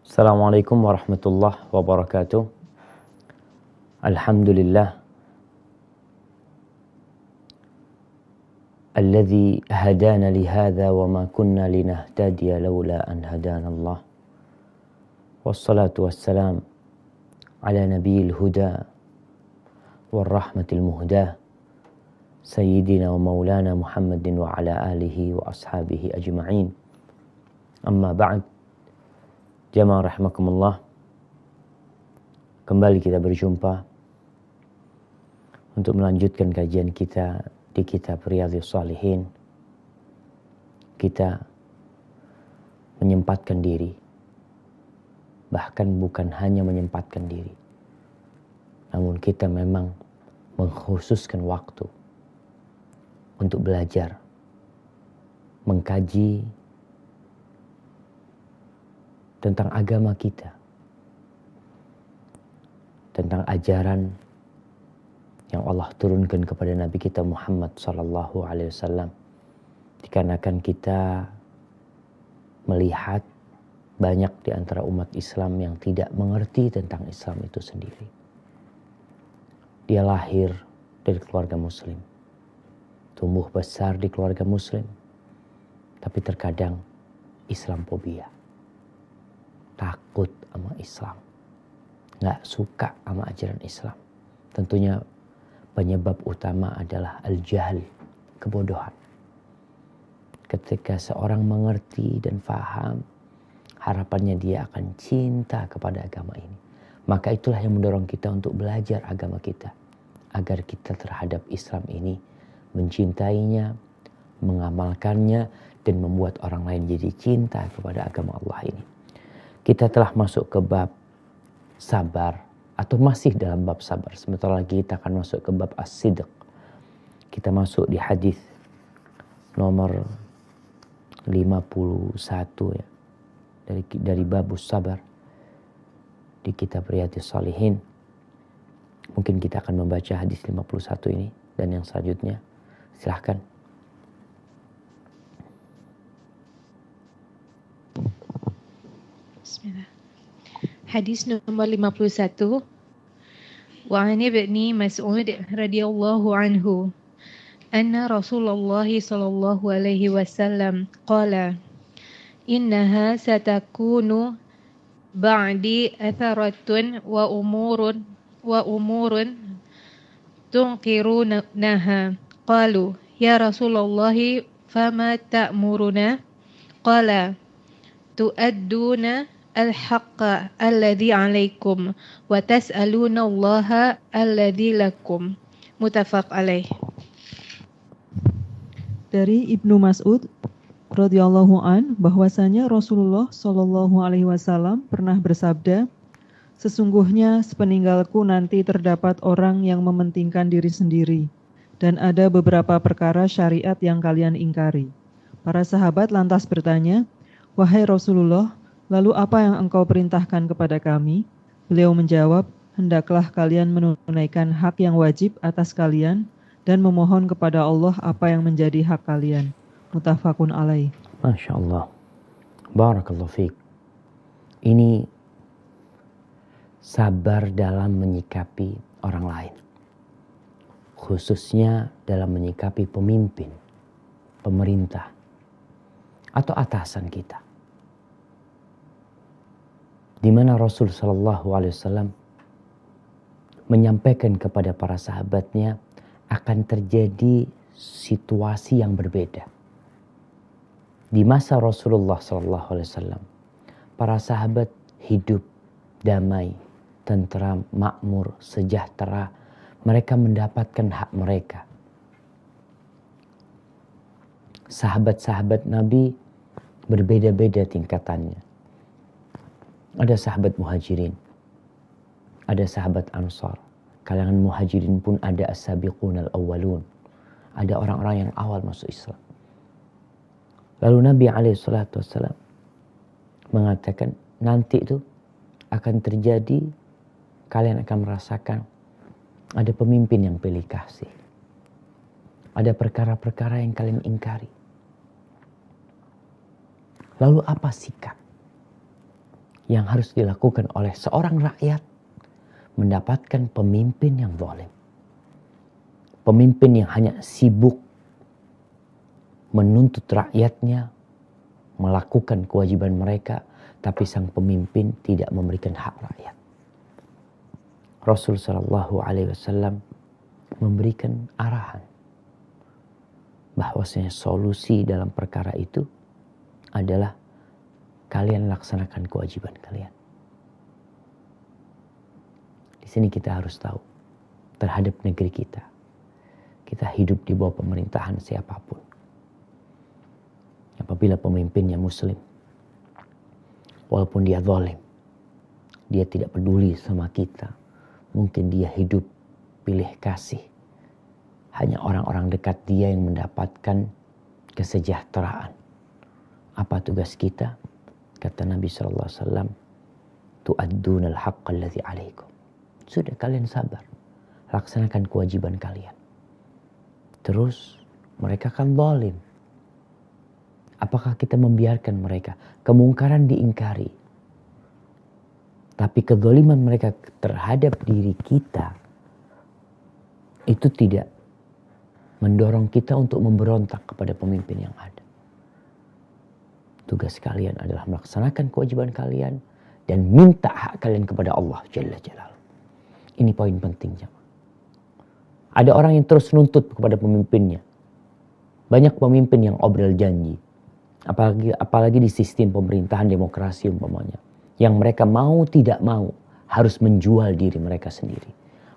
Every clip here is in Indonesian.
Assalamualaikum warahmatullahi wabarakatuh. Alhamdulillah alladzi hadana lihadza wa ma kunna linahtadiya laula an hadana Allah. Wassalatu wassalam ala nabiyil huda war rahmatil muhda sayyidina wa maulana Muhammadin wa ala alihi wa ashabihi ajma'in. Amma ba'd. Jamaah rahimakumullah. Kembali kita berjumpa untuk melanjutkan kajian kita di kitab Riyadhus Shalihin. Kita menyempatkan diri, bahkan bukan hanya menyempatkan diri, namun kita memang mengkhususkan waktu untuk belajar, mengkaji tentang agama kita, tentang ajaran yang Allah turunkan kepada Nabi kita Muhammad sallallahu alaihi wasallam. Dikarenakan kita melihat banyak di antara umat Islam yang tidak mengerti tentang Islam itu sendiri. Dia lahir dari keluarga muslim, tumbuh besar di keluarga muslim, tapi terkadang Islamophobia, takut sama Islam, nggak suka sama ajaran Islam. Tentunya penyebab utama adalah al-jahl, kebodohan. Ketika seorang mengerti dan faham, harapannya dia akan cinta kepada agama ini. Maka itulah yang mendorong kita untuk belajar agama kita, agar kita terhadap Islam ini mencintainya, mengamalkannya, dan membuat orang lain jadi cinta kepada agama Allah ini. Kita telah masuk ke bab sabar, atau masih dalam bab sabar. Sebentar lagi kita akan masuk ke bab as-sidq. Kita masuk di hadis nomor 51 ya. Dari bab sabar di kitab Riyadhus Shalihin. Mungkin kita akan membaca hadis 51 ini dan yang selanjutnya. Silahkan. Bismillah. Hadis nomor 51. Wa 'an ibni Mas'ud radhiyallahu anhu anna Rasulullah sallallahu alaihi wasallam qala innaha satakunu ba'di atharatun wa umurun tunqirunaha. Qalu ya Rasulullah fama ta'muruna? Qala tu'adduna al-haqqa alladhi 'alaikum wa tas'aluna Allaha alladhi lakum. Muttafaq alaih. Dari Ibnu Mas'ud radhiyallahu an bahwasanya Rasulullah shallallahu alaihi wasallam pernah bersabda, sesungguhnya sepeninggalku nanti terdapat orang yang mementingkan diri sendiri dan ada beberapa perkara syariat yang kalian ingkari. Para sahabat lantas bertanya, wahai Rasulullah, lalu apa yang engkau perintahkan kepada kami? Beliau menjawab, hendaklah kalian menunaikan hak yang wajib atas kalian dan memohon kepada Allah apa yang menjadi hak kalian. Muttafaqun alaih. Masya Allah. Barakallahu fiik. Ini sabar dalam menyikapi orang lain. Khususnya dalam menyikapi pemimpin, pemerintah, atau atasan kita. Di mana Rasul sallallahu alaihi wasallam menyampaikan kepada para sahabatnya akan terjadi situasi yang berbeda. Di masa Rasulullah sallallahu alaihi wasallam, para sahabat hidup damai, tentram, makmur, sejahtera. Mereka mendapatkan hak mereka. Sahabat-sahabat Nabi berbeda-beda tingkatannya. Ada sahabat muhajirin, ada sahabat ansar. Kalangan muhajirin pun ada as-sabiqun al-awwalun. Ada orang-orang yang awal masuk Islam. Lalu Nabi SAW mengatakan, nanti itu akan terjadi, kalian akan merasakan ada pemimpin yang pilih kasih. Ada perkara-perkara yang kalian ingkari. Lalu apa sikap? yang harus dilakukan oleh seorang rakyat mendapatkan pemimpin yang zalim. Pemimpin yang hanya sibuk menuntut rakyatnya melakukan kewajiban mereka, tapi sang pemimpin tidak memberikan hak rakyat. Rasul Shallallahu Alaihi Wasallam memberikan arahan bahwasanya solusi dalam perkara itu adalah kalian laksanakan kewajiban kalian. Di sini kita harus tahu terhadap negeri kita. Kita hidup di bawah pemerintahan siapapun. Apabila pemimpinnya muslim, walaupun dia zalim, dia tidak peduli sama kita. Mungkin dia hidup pilih kasih. Hanya orang-orang dekat dia yang mendapatkan kesejahteraan. Apa tugas kita? Kata Nabi SAW, tu'addunal haqqa alladhi alaikum. Sudah, kalian sabar. Laksanakan kewajiban kalian. Terus mereka kan zalim. Apakah kita membiarkan mereka? Kemungkaran diingkari. Tapi kezaliman mereka terhadap diri kita itu tidak mendorong kita untuk memberontak kepada pemimpin yang ada. Tugas kalian adalah melaksanakan kewajiban kalian dan minta hak kalian kepada Allah Jalla Jalaluhu. Ini poin pentingnya. Ada orang yang terus nuntut kepada pemimpinnya. Banyak pemimpin yang obrol janji. Apalagi di sistem pemerintahan demokrasi umpamanya. Yang mereka mau tidak mau harus menjual diri mereka sendiri.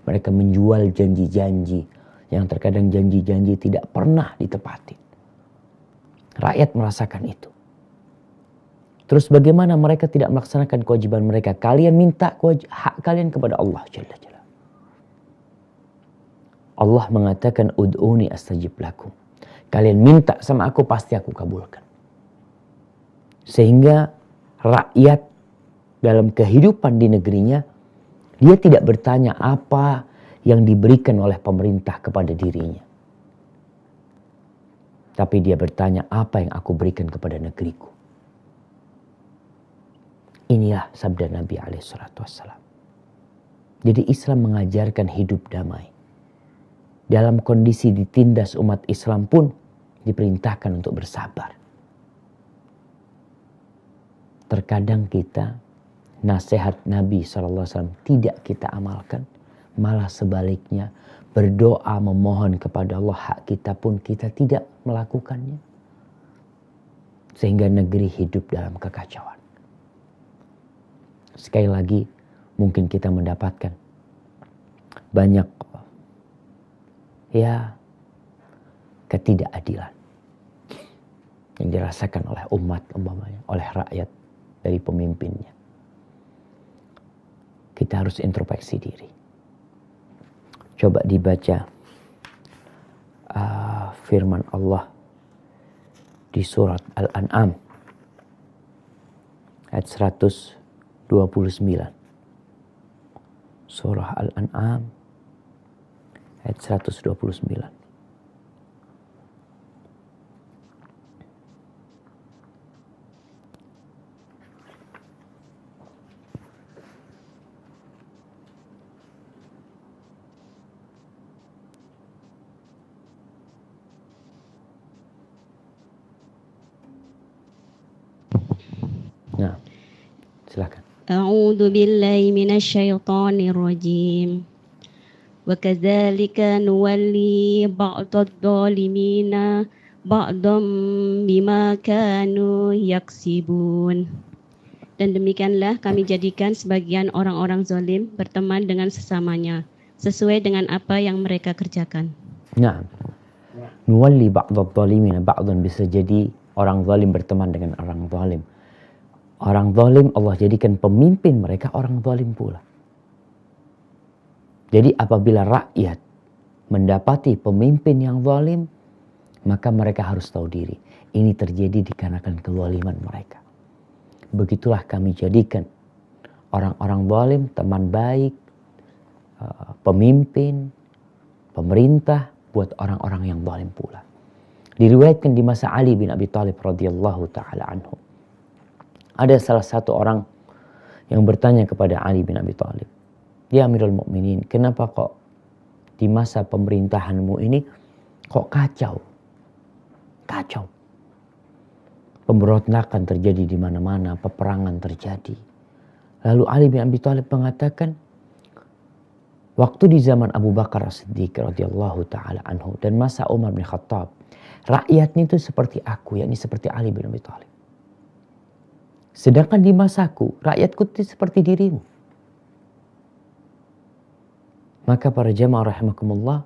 Mereka menjual janji-janji yang terkadang janji-janji tidak pernah ditepati. Rakyat merasakan itu. Terus bagaimana mereka tidak melaksanakan kewajiban mereka? Kalian minta hak kalian kepada Allah Jalla Jalla. Allah mengatakan ud'uni astajib lakum. Kalian minta sama aku pasti aku kabulkan. Sehingga rakyat dalam kehidupan di negerinya, dia tidak bertanya apa yang diberikan oleh pemerintah kepada dirinya. Tapi dia bertanya apa yang aku berikan kepada negeriku. Inilah sabda Nabi SAW. Jadi Islam mengajarkan hidup damai. Dalam kondisi ditindas umat Islam pun diperintahkan untuk bersabar. Terkadang kita nasihat Nabi SAW tidak kita amalkan. Malah sebaliknya berdoa memohon kepada Allah hak kita pun kita tidak melakukannya. Sehingga negeri hidup dalam kekacauan. Sekali lagi mungkin kita mendapatkan banyak ketidakadilan yang dirasakan oleh umat umpamanya, oleh rakyat dari pemimpinnya. Kita harus introspeksi diri. Coba dibaca firman Allah di surat Al-An'am ayat 129. Surah Al-An'am ayat 129. Nah, silakan. A'udzu billahi minasyaitonir rajim. Wa kadzalika nuwalli ba'dadh dhalimina ba'dam bima kanu yaksibun. Dan demikianlah kami jadikan sebagian orang-orang zalim berteman dengan sesamanya sesuai dengan apa yang mereka kerjakan. Nah, nuwalli ba'dadh dhalimina ba'dan, bisa jadi orang zalim berteman dengan orang zalim. Orang zalim Allah jadikan pemimpin mereka orang zalim pula. Jadi apabila rakyat mendapati pemimpin yang zalim, maka mereka harus tahu diri. Ini terjadi dikarenakan kezaliman mereka. Begitulah kami jadikan orang-orang zalim teman baik, pemimpin, pemerintah buat orang-orang yang zalim pula. Diriwayatkan di masa Ali bin Abi Thalib radhiyallahu taala anhu. Ada salah satu orang yang bertanya kepada Ali bin Abi Thalib, "Ya Amirul Mukminin, kenapa kok di masa pemerintahanmu ini kok kacau? Kacau. Pemberontakan terjadi di mana-mana, peperangan terjadi." Lalu Ali bin Abi Thalib mengatakan, waktu di zaman Abu Bakar As-Siddiq radhiyallahu taala anhu dan masa Umar bin Khattab, rakyatnya itu seperti aku, yakni seperti Ali bin Abi Thalib. Sedangkan di masaku, rakyatku itu seperti dirimu. Maka para jamaah rahimakumullah,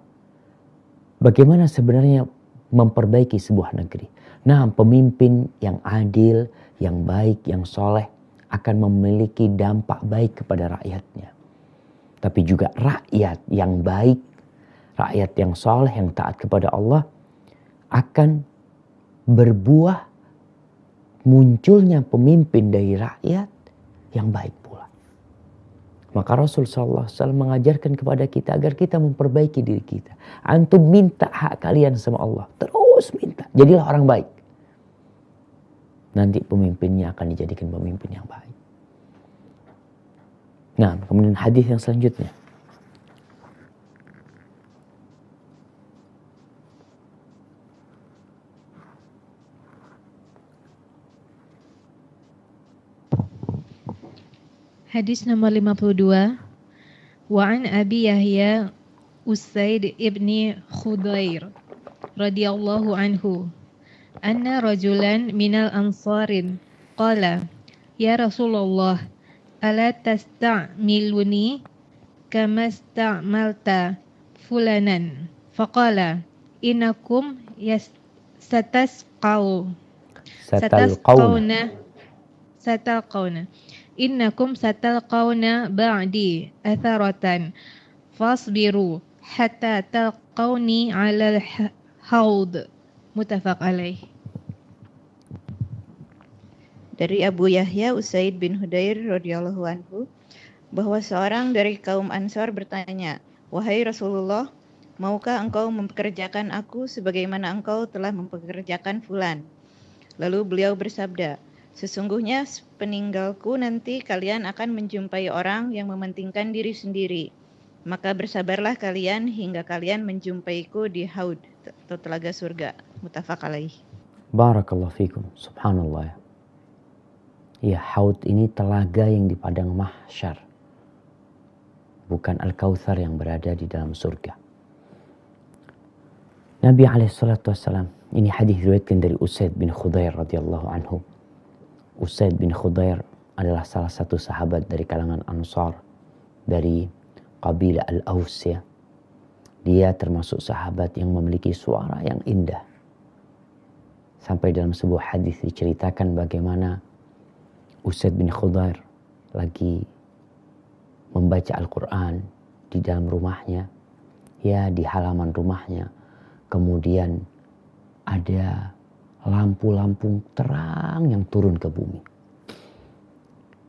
bagaimana sebenarnya memperbaiki sebuah negeri? Nah, pemimpin yang adil, yang baik, yang soleh akan memiliki dampak baik kepada rakyatnya. Tapi juga rakyat yang baik, rakyat yang soleh, yang taat kepada Allah akan berbuah munculnya pemimpin dari rakyat yang baik pula. Maka Rasul sallallahu alaihi wasallam mengajarkan kepada kita agar kita memperbaiki diri kita. Antum minta hak kalian sama Allah, terus minta. Jadilah orang baik. Nanti pemimpinnya akan dijadikan pemimpin yang baik. Nah, kemudian hadis yang selanjutnya. Hadis nomor 52. Wa an Abi Yahya Usaid ibni Khudair radhiyallahu anhu anna rajulan minal ansarin qala ya Rasulullah ala tasta'miluni kama sta'malta fulanan faqala innakum satalqawna innakum satalqawna ba'di atharatan fasbiru hatta talqawni 'alal haud. Muttafaq alaih. Dari Abu Yahya Usaid bin Hudair radhiyallahu anhu bahwa seorang dari kaum Ansar bertanya, "Wahai Rasulullah, maukah engkau mempekerjakan aku sebagaimana engkau telah mempekerjakan fulan?" Lalu beliau bersabda, "Sesungguhnya peninggalku nanti kalian akan menjumpai orang yang mementingkan diri sendiri. Maka bersabarlah kalian hingga kalian menjumpaiku di haud atau telaga surga." Muttafaq alaih. Barakallahu fikum. Subhanallah. Ya, haud ini telaga yang di padang mahsyar. Bukan Al-Kautsar yang berada di dalam surga. Nabi SAW, ini hadis diriwayatkan dari Usaid bin Khudair radhiyallahu anhu. Usaid bin Khudair adalah salah satu sahabat dari kalangan Ansar, dari kabilah Al-Aus ya. Dia termasuk sahabat yang memiliki suara yang indah. Sampai dalam sebuah hadis diceritakan bagaimana Usaid bin Khudair lagi membaca Al-Quran di dalam rumahnya, ya di halaman rumahnya. Kemudian ada lampu-lampu terang yang turun ke bumi.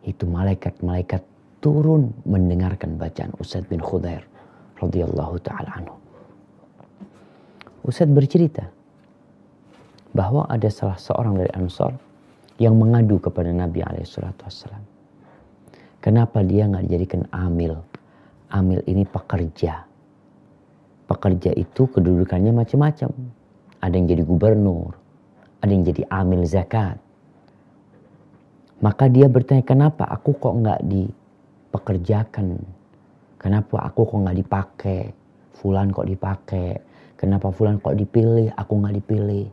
Itu malaikat-malaikat turun mendengarkan bacaan Usaid bin Khudair radhiyallahu taala anhu. Usaid bercerita bahwa ada salah seorang dari Ansar yang mengadu kepada Nabi SAW. Kenapa dia nggak dijadikan amil? Amil ini pekerja. Pekerja itu kedudukannya macam-macam. Ada yang jadi gubernur, ada yang jadi amil zakat. Maka dia bertanya, kenapa aku kok nggak dipekerjakan? Kenapa aku kok nggak dipakai? Fulan kok dipakai? Kenapa fulan kok dipilih? Aku nggak dipilih.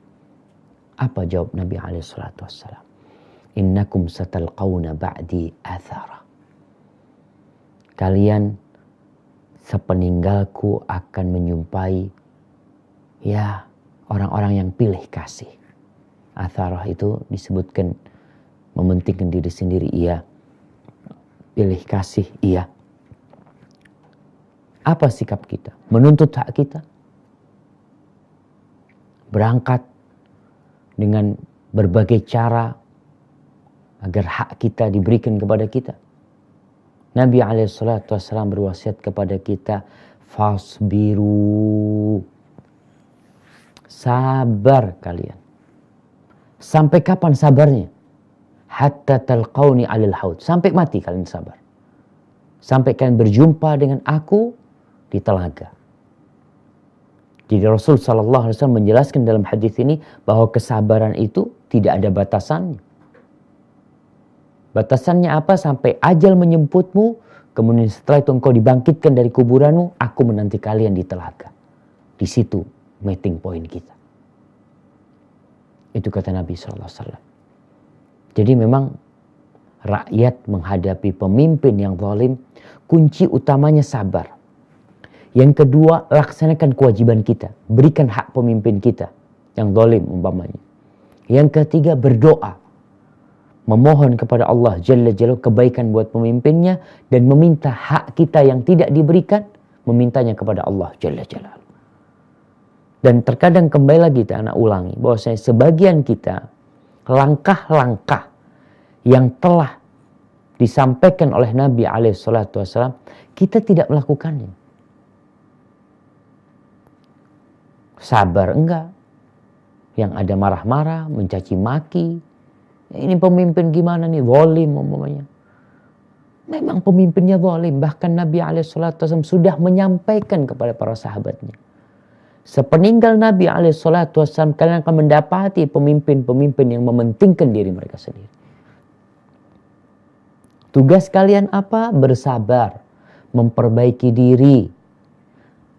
Apa jawab Nabi SAW? Innakum satalqawna ba'di athara. Kalian sepeninggalku akan menjumpai ya orang-orang yang pilih kasih. Atharah itu disebutkan mementingkan diri sendiri, iya. Pilih kasih, iya. Apa sikap kita? Menuntut hak kita? Berangkat dengan berbagai cara agar hak kita diberikan kepada kita. Nabi SAW berwasiat kepada kita, fasbiru. Sabar kalian. Sampai kapan sabarnya? hatta talqauni 'alal haud. Sampai mati kalian sabar. Sampai kalian berjumpa dengan aku di telaga. Jadi Rasul sallallahu alaihi wasallam menjelaskan dalam hadis ini bahwa kesabaran itu tidak ada batasannya. Batasannya apa? Sampai ajal menjemputmu, kemudian setelah itu engkau dibangkitkan dari kuburanmu, aku menanti kalian di telaga. Di situ meeting point kita. Itu kata Nabi sallallahu alaihi wasallam. Jadi memang rakyat menghadapi pemimpin yang zalim, kunci utamanya sabar. Yang kedua, laksanakan kewajiban kita. Berikan hak pemimpin kita yang zalim umpamanya. Yang ketiga, berdoa. Memohon kepada Allah Jalla Jalaluhu kebaikan buat pemimpinnya dan meminta hak kita yang tidak diberikan, memintanya kepada Allah Jalla Jalaluhu. Dan terkadang kembali lagi kita anak ulangi bahwasanya sebagian kita langkah-langkah yang telah disampaikan oleh Nabi SAW kita tidak melakukannya. Sabar enggak, yang ada marah-marah, mencaci maki. Ini pemimpin gimana nih, zalim umpamanya. Memang pemimpinnya zalim, bahkan Nabi SAW sudah menyampaikan kepada para sahabatnya. Sepeninggal Nabi SAW kalian akan mendapati pemimpin-pemimpin yang mementingkan diri mereka sendiri. Tugas kalian apa? Bersabar, memperbaiki diri,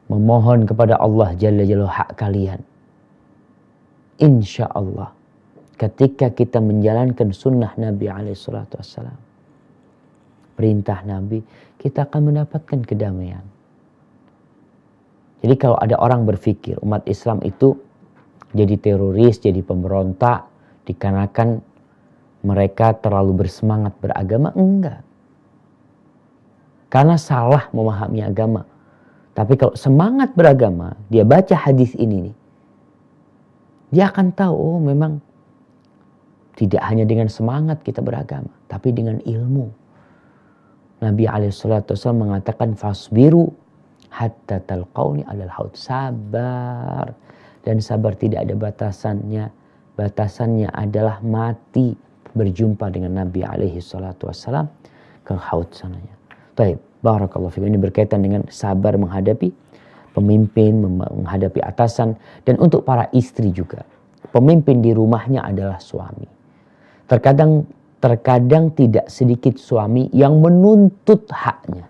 memohon kepada Allah Jalla Jalaluhu hak kalian. Insya Allah, ketika kita menjalankan sunnah Nabi SAW, perintah Nabi, kita akan mendapatkan kedamaian. Jadi kalau ada orang berpikir umat Islam itu jadi teroris, jadi pemberontak, dikarenakan mereka terlalu bersemangat beragama, enggak. Karena salah memahami agama. Tapi kalau semangat beragama, dia baca hadis ini nih, dia akan tahu, oh memang tidak hanya dengan semangat kita beragama, tapi dengan ilmu. Nabi SAW mengatakan, fasbiru hatta talqauni 'alal haud. Sabar. Dan sabar tidak ada batasannya. Batasannya adalah mati berjumpa dengan Nabi SAW ke haud sananya. Baik, barakallahu fikum. Ini berkaitan dengan sabar menghadapi pemimpin, menghadapi atasan. Dan untuk para istri juga. Pemimpin di rumahnya adalah suami. Terkadang tidak sedikit suami yang menuntut haknya.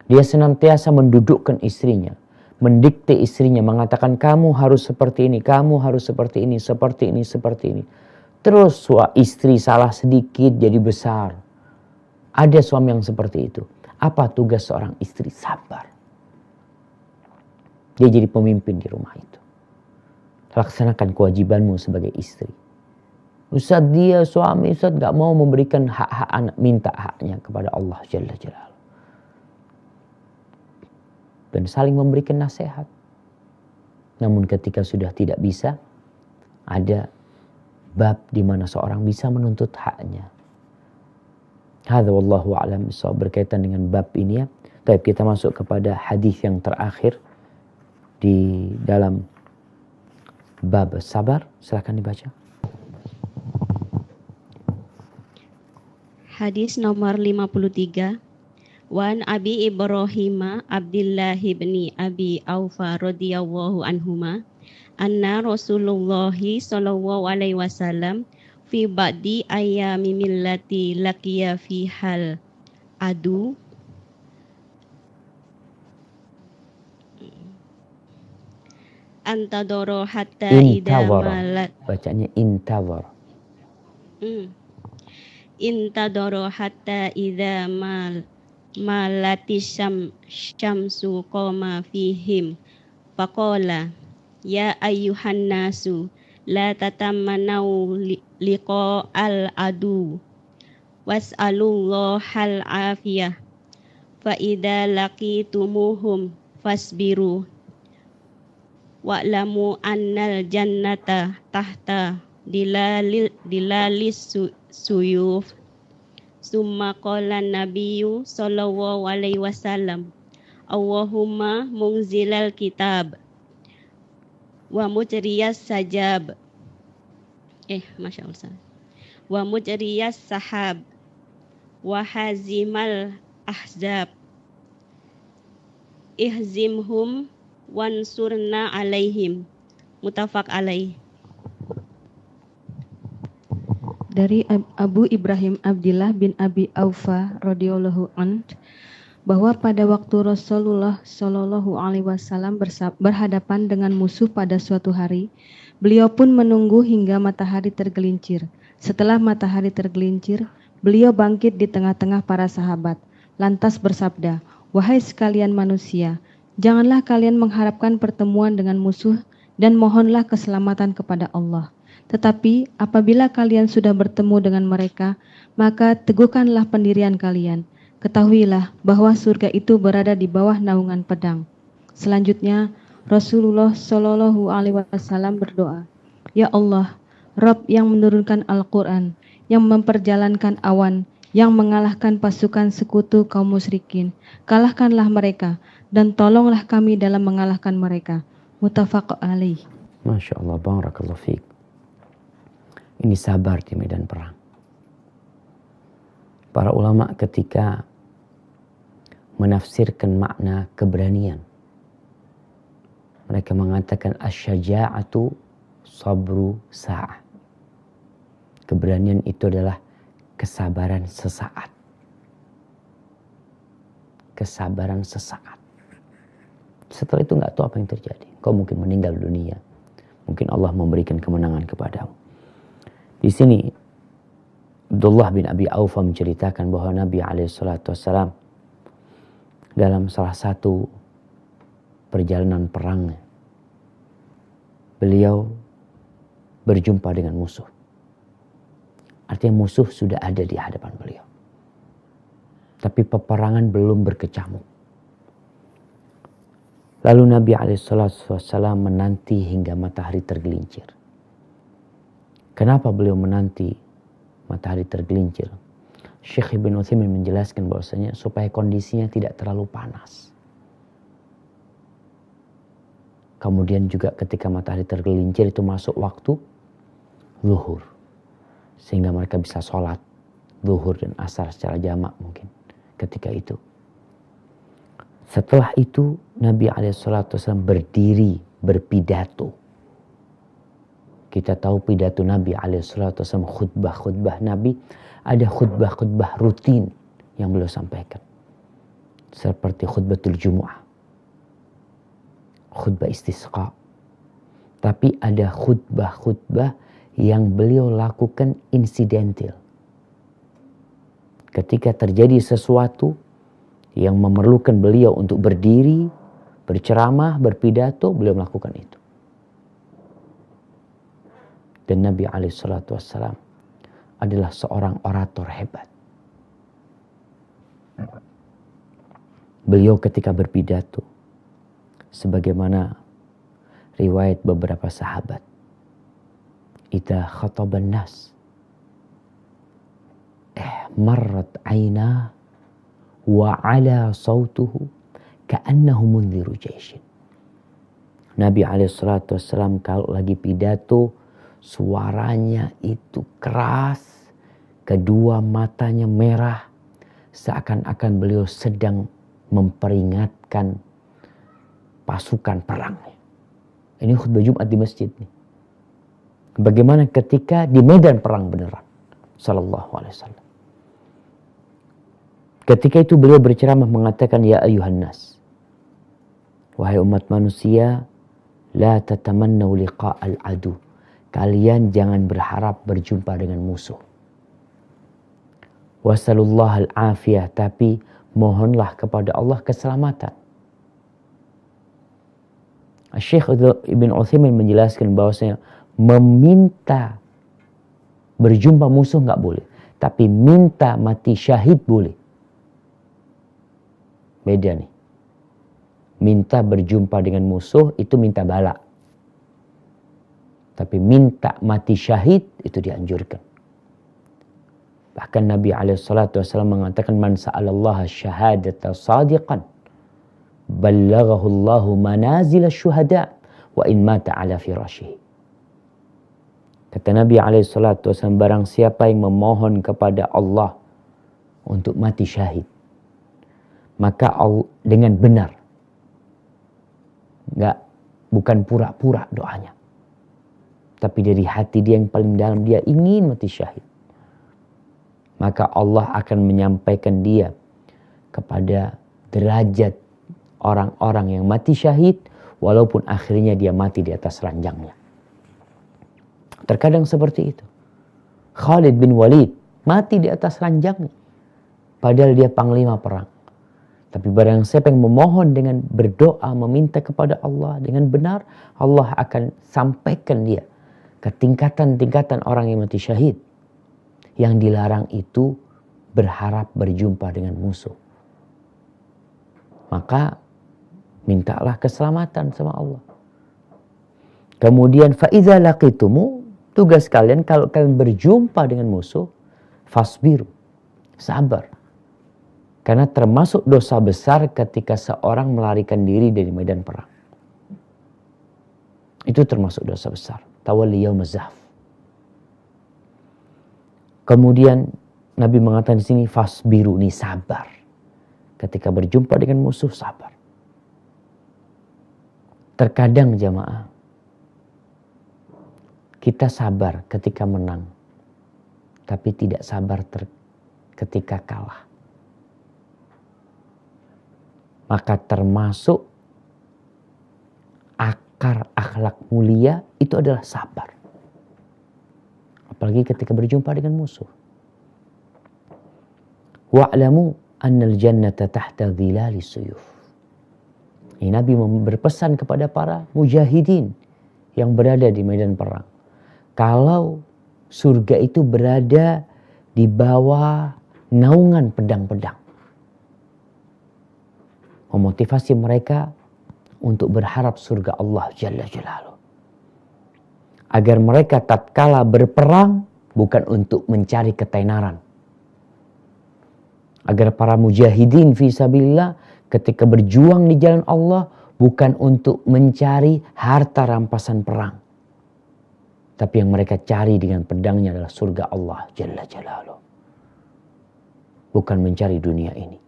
Dia senantiasa mendudukkan istrinya, mendikte istrinya, mengatakan kamu harus seperti ini, kamu harus seperti ini, seperti ini, seperti ini. Terus istri salah sedikit jadi besar. Ada suami yang seperti itu. Apa tugas seorang istri? Sabar. Dia jadi pemimpin di rumah itu. Laksanakan kewajibanmu sebagai istri. Ustaz, dia suami Ustaz gak mau memberikan hak-hak anak, minta haknya kepada Allah Jalla Jalaluhu. Dan saling memberikan nasihat. Namun ketika sudah tidak bisa, ada bab di mana seorang bisa menuntut haknya. Hadza wallahu a'lam bishawab. Berkaitan dengan bab ini ya. Baik, kita masuk kepada hadis yang terakhir di dalam bab sabar. Silakan dibaca. Hadis nomor 53. Wan Abi Ibrahim Abdullah bin Abi Aufa radhiyallahu anhuma anna Rasulullah sallallahu alaihi wasallam fi ba'di ayyami millati laqiya fi hal adu antadoro hatta idza malat, bacanya intadhar. Intadoro hatta idza malati syamsu qoma fihim faqala ya ayyuhan nasu la tatamannau liqa al adu was'alullahal afiyah fa idza laqitumuhum fasbiru wa'lamu annal jannata tahta dilalis suyuf. Summa qala nabiyyu sallallahu alaihi wasallam Allahumma munzilal kitab wa mujriyas sajab Masya Allah wa mujriyas sahab wa hazimal ahzab ihzimhum wansurna alaihim. Muttafaq alaih. Dari Abu Ibrahim Abdillah bin Abi Aufa radhiyallahu an bahwa pada waktu Rasulullah Shallallahu alaihi wasallam berhadapan dengan musuh pada suatu hari, beliau pun menunggu hingga matahari tergelincir. Setelah matahari tergelincir, beliau bangkit di tengah-tengah para sahabat, lantas bersabda, "Wahai sekalian manusia, janganlah kalian mengharapkan pertemuan dengan musuh dan mohonlah keselamatan kepada Allah. Tetapi apabila kalian sudah bertemu dengan mereka, maka teguhkanlah pendirian kalian. Ketahuilah bahwa surga itu berada di bawah naungan pedang." Selanjutnya, Rasulullah Shallallahu alaihi wasallam berdoa, "Ya Allah, Rabb yang menurunkan Al-Quran, yang memperjalankan awan, yang mengalahkan pasukan sekutu kaum musyrikin, kalahkanlah mereka dan tolonglah kami dalam mengalahkan mereka." Muttafaq alaih. Masya Allah, barakallahu fiik. Ini sabar di medan perang. Para ulama ketika menafsirkan makna keberanian, mereka mengatakan asyaja'atu sabru sa'ah. Keberanian itu adalah kesabaran sesaat. Kesabaran sesaat. Setelah itu nggak tahu apa yang terjadi. Kau mungkin meninggal dunia. Mungkin Allah memberikan kemenangan kepadamu. Di sini Abdullah bin Abi Aufa menceritakan bahwa Nabi SAW dalam salah satu perjalanan perangnya, beliau berjumpa dengan musuh. Artinya musuh sudah ada di hadapan beliau. Tapi peperangan belum berkecamuk. Lalu Nabi SAW menanti hingga matahari tergelincir. Kenapa beliau menanti matahari tergelincir? Syekh Ibn Utsaimin menjelaskan bahwasanya supaya kondisinya tidak terlalu panas. Kemudian juga ketika matahari tergelincir itu masuk waktu zuhur. Sehingga mereka bisa sholat zuhur dan asar secara jamak mungkin ketika itu. Setelah itu Nabi SAW berdiri berpidato. Kita tahu pidato Nabi SAW, khutbah Nabi, ada khutbah rutin yang beliau sampaikan. Seperti khutbatul Jumu'ah, khutbah istisqa. Tapi ada khutbah yang beliau lakukan insidental. Ketika terjadi sesuatu yang memerlukan beliau untuk berdiri, berceramah, berpidato, beliau melakukan itu. Dan Nabi SAW adalah seorang orator hebat. Beliau ketika berpidato, sebagaimana riwayat beberapa sahabat, idza khataban nas marrat aina wa ala sautuhu ka'annahu mundhiru jaishin. Nabi SAW kalau lagi pidato, suaranya itu keras, kedua matanya merah, seakan-akan beliau sedang memperingatkan pasukan perangnya. Ini khutbah Jumat di masjid nih. Bagaimana ketika di medan perang beneran, sallallahu alaihi wasallam. Ketika itu beliau berceramah mengatakan, ya ayuhan nas, wahai umat manusia, la tatamannaw liqa'al adu. Kalian jangan berharap berjumpa dengan musuh. Wasallallahu al-afiyah, tapi mohonlah kepada Allah keselamatan. Syekh Ibn Utsaimin menjelaskan bahwasanya meminta berjumpa musuh nggak boleh, tapi minta mati syahid boleh. Beda nih. Minta berjumpa dengan musuh itu minta bala. Tapi minta mati syahid itu dianjurkan. Bahkan Nabi SAW mengatakan, man sa'alallaha syahadata sadiqan ballaghahu Allahu manazil syuhada wa in mata ala firashihi. Kata Nabi SAW, barang siapa yang memohon kepada Allah untuk mati syahid, maka dengan benar, bukan pura-pura doanya, tapi dari hati dia yang paling dalam, dia ingin mati syahid, maka Allah akan menyampaikan dia kepada derajat orang-orang yang mati syahid, walaupun akhirnya dia mati di atas ranjangnya. Terkadang seperti itu. Khalid bin Walid mati di atas ranjangnya, padahal dia panglima perang. Tapi barang siapa yang memohon dengan berdoa, meminta kepada Allah dengan benar, Allah akan sampaikan dia ke tingkatan-tingkatan orang yang mati syahid. Yang dilarang itu berharap berjumpa dengan musuh. Maka mintalah keselamatan sama Allah. Kemudian faiza laqitumu, tugas kalian kalau kalian berjumpa dengan musuh, fasbiru, sabar. Karena termasuk dosa besar ketika seorang melarikan diri dari medan perang. Itu termasuk dosa besar. Tawalli yaumaz zahf. Kemudian Nabi mengatakan di sini fasbiru, ini sabar. Ketika berjumpa dengan musuh, sabar. Terkadang jamaah, kita sabar ketika menang, tapi tidak sabar ketika kalah. Maka termasuk akar akhlak mulia itu adalah sabar. Apalagi ketika berjumpa dengan musuh. Wa'lamu annal jannata tahta dhilali suyuf. Ini Nabi berpesan kepada para mujahidin yang berada di medan perang. Kalau surga itu berada di bawah naungan pedang-pedang. Memotivasi mereka untuk berharap surga Allah Jalla Jalaluh. Agar mereka tatkala berperang bukan untuk mencari ketenaran. Agar para mujahidin fi sabilillah ketika berjuang di jalan Allah bukan untuk mencari harta rampasan perang. Tapi yang mereka cari dengan pedangnya adalah surga Allah Jalla Jalaluh. Bukan mencari dunia ini.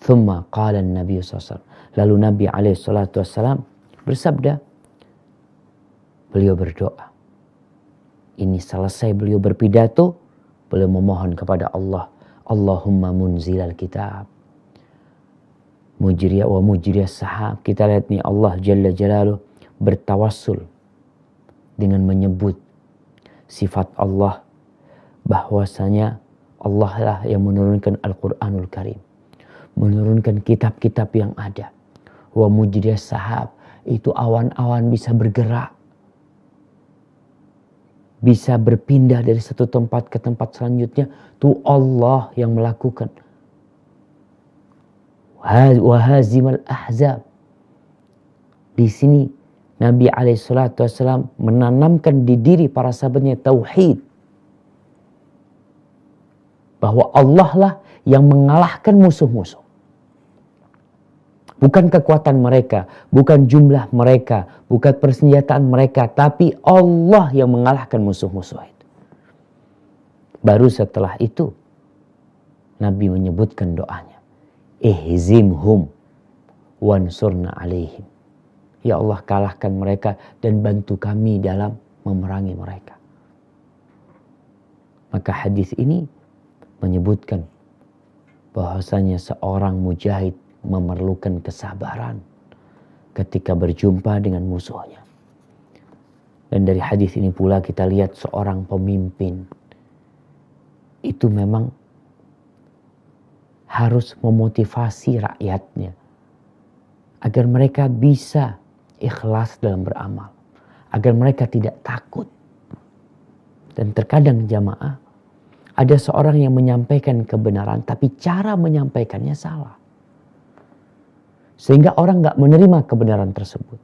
Thumma qala Nabi SAW. Lalu Nabi SAW bersabda. Beliau berdoa. Ini selesai beliau berpidato. Beliau memohon kepada Allah. Allahumma munzilal kitab. Mujriyah wa mujriyah sahab. Kita lihat nih Allah Jalla Jalaluh bertawassul dengan menyebut sifat Allah, bahwasanya Allah lah yang menurunkan Al-Quranul Karim, menurunkan kitab-kitab yang ada. Wa mujriyah sahab, itu awan-awan bisa bergerak, bisa berpindah dari satu tempat ke tempat selanjutnya, itu Allah yang melakukan. Wa hazimal ahzab, di sini Nabi SAW menanamkan di diri para sahabatnya tauhid. Bahwa Allah lah yang mengalahkan musuh-musuh. Bukan kekuatan mereka, bukan jumlah mereka, bukan persenjataan mereka, tapi Allah yang mengalahkan musuh-musuh itu. Baru setelah itu Nabi menyebutkan doanya. Ihzimhum wansurna alaihim. Ya Allah, kalahkan mereka dan bantu kami dalam memerangi mereka. Maka hadis ini menyebutkan bahwasanya seorang mujahid memerlukan kesabaran ketika berjumpa dengan musuhnya. Dan dari hadis ini pula kita lihat seorang pemimpin itu memang harus memotivasi rakyatnya agar mereka bisa ikhlas dalam beramal, agar mereka tidak takut. Dan terkadang jamaah, ada seorang yang menyampaikan kebenaran tapi cara menyampaikannya salah, sehingga orang gak menerima kebenaran tersebut.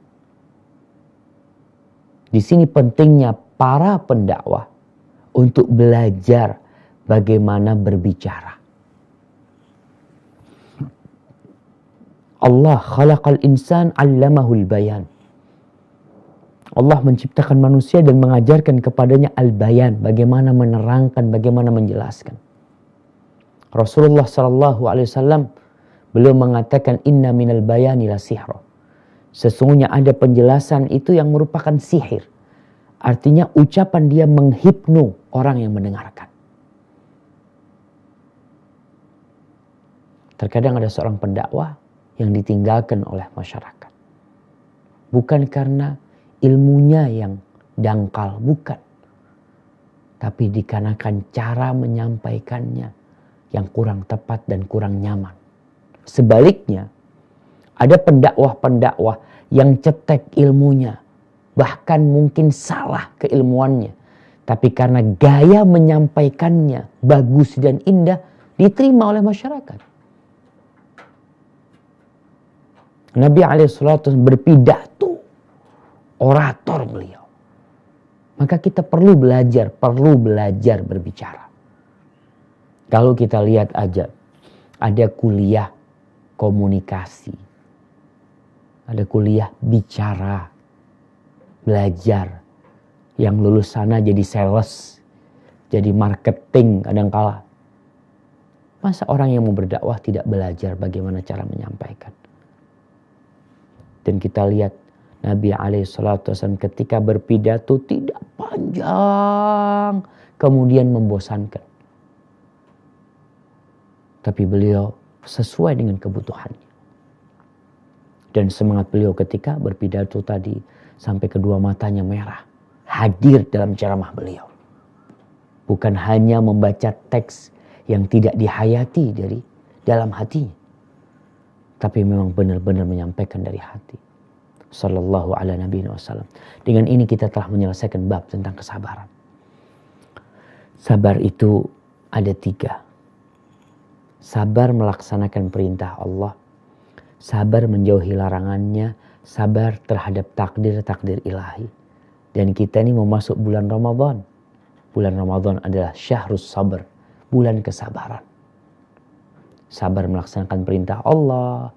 Di sini pentingnya para pendakwah untuk belajar bagaimana berbicara. Allah khalaqal insan 'allamahul bayan. Allah menciptakan manusia dan mengajarkan kepadanya al-bayan, bagaimana menerangkan, bagaimana menjelaskan. Rasulullah SAW beliau mengatakan inna minal bayani la sihra. Sesungguhnya ada penjelasan itu yang merupakan sihir. Artinya ucapan dia menghipno orang yang mendengarkan. Terkadang ada seorang pendakwah yang ditinggalkan oleh masyarakat. Bukan karena ilmunya yang dangkal, bukan. Tapi dikarenakan cara menyampaikannya yang kurang tepat dan kurang nyaman. Sebaliknya, ada pendakwah-pendakwah yang cetek ilmunya, bahkan mungkin salah keilmuannya. Tapi karena gaya menyampaikannya bagus dan indah, diterima oleh masyarakat. Nabi SAW berpidato, orator beliau. Maka kita perlu belajar berbicara. Kalau kita lihat aja, ada kuliah komunikasi, ada kuliah bicara, belajar. Yang lulus sana jadi sales, jadi marketing kadangkala. Masa orang yang mau berdakwah tidak belajar bagaimana cara menyampaikan? Dan kita lihat Nabi SAW ketika berpidato tidak panjang, kemudian membosankan. Tapi beliau sesuai dengan kebutuhannya. Dan semangat beliau ketika berpidato tadi sampai kedua matanya merah. Hadir dalam ceramah beliau. Bukan hanya membaca teks yang tidak dihayati dari dalam hatinya. Tapi memang benar-benar menyampaikan dari hati. Sallallahu ala nabiyina wasallam. Dengan ini kita telah menyelesaikan bab tentang kesabaran. Sabar itu ada 3. Sabar melaksanakan perintah Allah. Sabar menjauhi larangannya. Sabar terhadap takdir-takdir ilahi. Dan kita ini mau masuk bulan Ramadan. Bulan Ramadan adalah syahrus sabar. Bulan kesabaran. Sabar melaksanakan perintah Allah,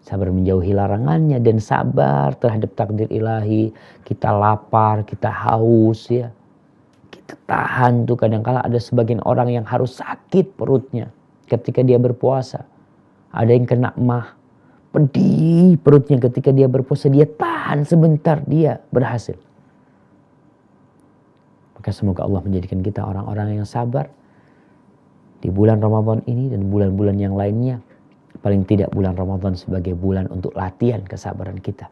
sabar menjauhi larangannya, dan sabar terhadap takdir ilahi. Kita lapar, kita haus ya. Kita tahan tuh, kadang-kala ada sebagian orang yang harus sakit perutnya ketika dia berpuasa. Ada yang kena pedih perutnya ketika dia berpuasa, dia tahan sebentar, dia berhasil. Maka semoga Allah menjadikan kita orang-orang yang sabar di bulan Ramadan ini dan bulan-bulan yang lainnya. Paling tidak bulan Ramadan sebagai bulan untuk latihan kesabaran kita.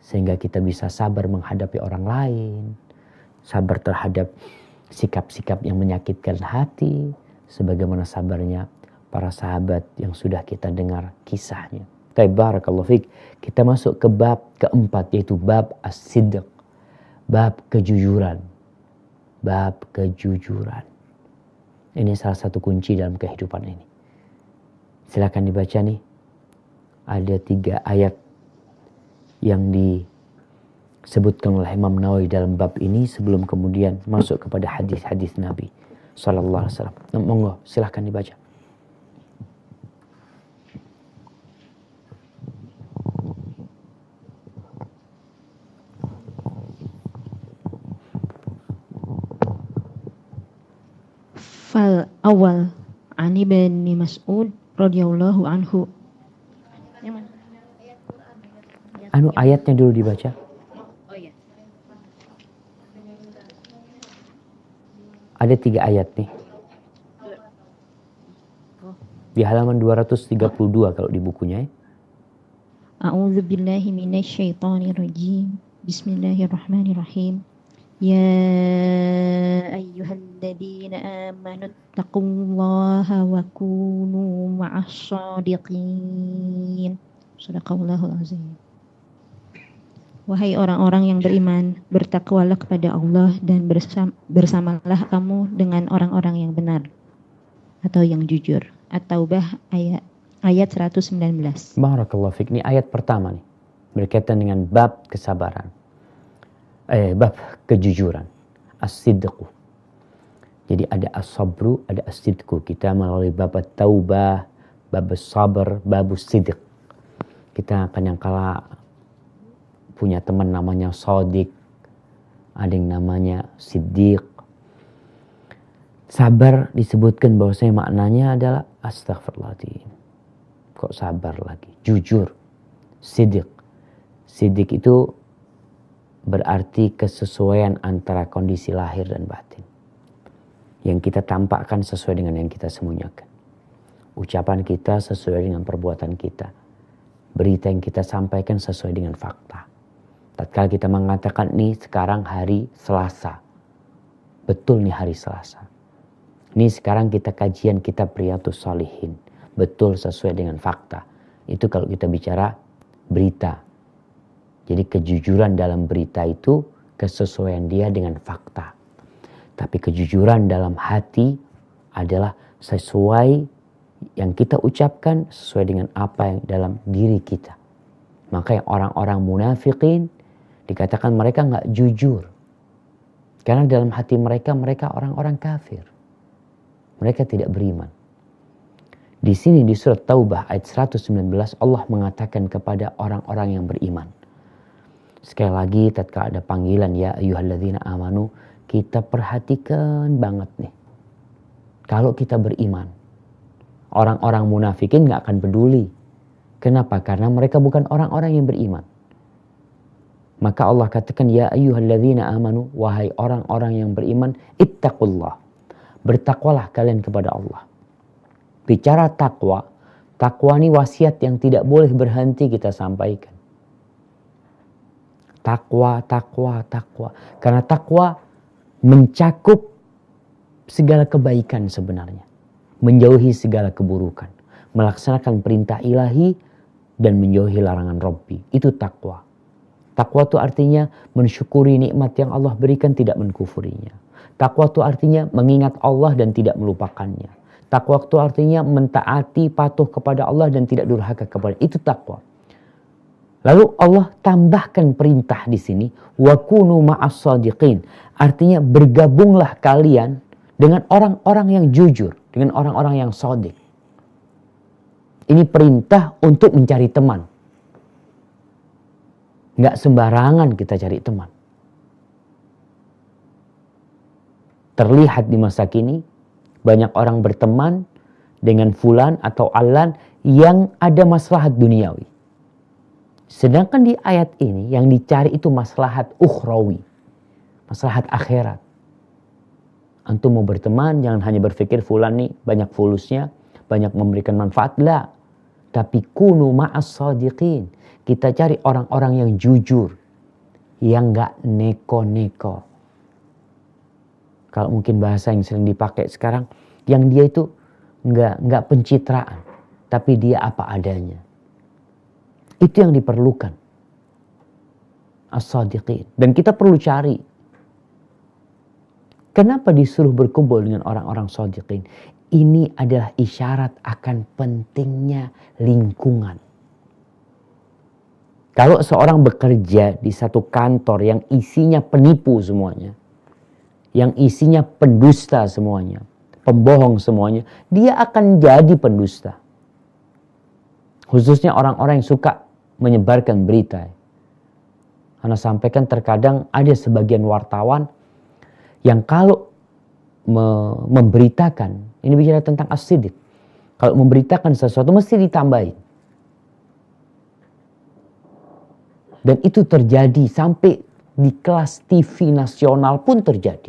Sehingga kita bisa sabar menghadapi orang lain. Sabar terhadap sikap-sikap yang menyakitkan hati. Sebagaimana sabarnya para sahabat yang sudah kita dengar kisahnya. Barakallahu fiik. Kita masuk ke bab keempat, yaitu bab as-sidq. Bab kejujuran. Bab kejujuran. Ini salah satu kunci dalam kehidupan ini. Silakan dibaca nih. Ada 3 ayat yang disebutkan oleh Imam Nawawi dalam bab ini sebelum kemudian masuk kepada hadis-hadis Nabi sallallahu alaihi wasallam. Monggo, silakan dibaca. Fal awal an Ibnu Mas'ud radhiyallahu anhu. Ayatnya dulu dibaca. Oh iya. Ada 3 ayat nih. Di halaman 232 kalau di bukunya ya. A'udzu billahi minasy syaithanir rajim. Bismillahirrahmanirrahim. Ya ayyuhalladzina amanu taqullaha wa kunu ma'ash-shadiqin. Shadaqallahul azim. Wahai orang-orang yang beriman, bertakwalah kepada Allah dan bersamalah kamu dengan orang-orang yang benar atau yang jujur. At-Taubah ayat 119. Barakallahu fiik. Ini ayat pertama nih. Berkaitan dengan bab kesabaran. Bab kejujuran. As-sidqu. Jadi ada as-sabru, ada as-sidqu. Kita melalui bab at-taubah, bab as-sabr, bab as-sidq. Kita kadang-kala punya teman namanya Sodik, ada yang namanya siddiq. Sabar disebutkan bahwasanya maknanya adalah astagfirullahaladzim. Kok sabar lagi? Jujur. Siddiq. Siddiq itu berarti kesesuaian antara kondisi lahir dan batin. Yang kita tampakkan sesuai dengan yang kita sembunyikan. Ucapan kita sesuai dengan perbuatan kita. Berita yang kita sampaikan sesuai dengan fakta. Tatkala kita mengatakan nih sekarang hari Selasa. Betul nih hari Selasa. Ini sekarang kita kajian kitab Riyadhus Shalihin. Betul sesuai dengan fakta. Itu kalau kita bicara berita. Jadi kejujuran dalam berita itu kesesuaian dia dengan fakta. Tapi kejujuran dalam hati adalah sesuai yang kita ucapkan sesuai dengan apa yang dalam diri kita. Maka yang orang-orang munafikin dikatakan mereka nggak jujur. Karena dalam hati mereka orang-orang kafir. Mereka tidak beriman. Di sini di surat Taubah ayat 119 Allah mengatakan kepada orang-orang yang beriman. Sekali lagi tatkala ada panggilan ya ayyuhalladzina amanu, kita perhatikan banget nih. Kalau kita beriman, orang-orang munafikin gak akan peduli. Kenapa? Karena mereka bukan orang-orang yang beriman. Maka Allah katakan ya ayyuhalladzina amanu, wahai orang-orang yang beriman, ittaqullah. Bertakwalah kalian kepada Allah. Bicara takwa, takwa ini wasiat yang tidak boleh berhenti kita sampaikan. Takwa. Karena takwa mencakup segala kebaikan sebenarnya. Menjauhi segala keburukan. Melaksanakan perintah ilahi dan menjauhi larangan Rabbi. Itu takwa. Takwa itu artinya mensyukuri nikmat yang Allah berikan, tidak menkufurinya. Takwa itu artinya mengingat Allah dan tidak melupakannya. Takwa itu artinya mentaati, patuh kepada Allah dan tidak durhaka kepada. Itu takwa. Lalu Allah tambahkan perintah di sini, wa kunu ma'as shadiqin. Artinya bergabunglah kalian dengan orang-orang yang jujur, dengan orang-orang yang shadiq. Ini perintah untuk mencari teman. Nggak sembarangan kita cari teman. Terlihat di masa kini banyak orang berteman dengan fulan atau alan yang ada maslahat duniawi. Sedangkan di ayat ini yang dicari itu maslahat ukhrawi, maslahat akhirat. Antum mau berteman jangan hanya berpikir fulan nih banyak fulusnya, banyak memberikan manfaat, lah. Tapi kunu ma'as shadiqin. Kita cari orang-orang yang jujur, yang gak neko-neko. Kalau mungkin bahasa yang sering dipakai sekarang, yang dia itu nggak pencitraan, tapi dia apa adanya. Itu yang diperlukan. As-shadiqin. Dan kita perlu cari. Kenapa disuruh berkumpul dengan orang-orang shadiqin? Ini adalah isyarat akan pentingnya lingkungan. Kalau seorang bekerja di satu kantor yang isinya penipu semuanya, yang isinya pendusta semuanya, pembohong semuanya, dia akan jadi pendusta. Khususnya orang-orang yang suka menyebarkan berita. Anda sampaikan terkadang ada sebagian wartawan yang kalau memberitakan, ini bicara tentang as-siddiq, kalau memberitakan sesuatu mesti ditambahin. Dan itu terjadi sampai di kelas TV nasional pun terjadi.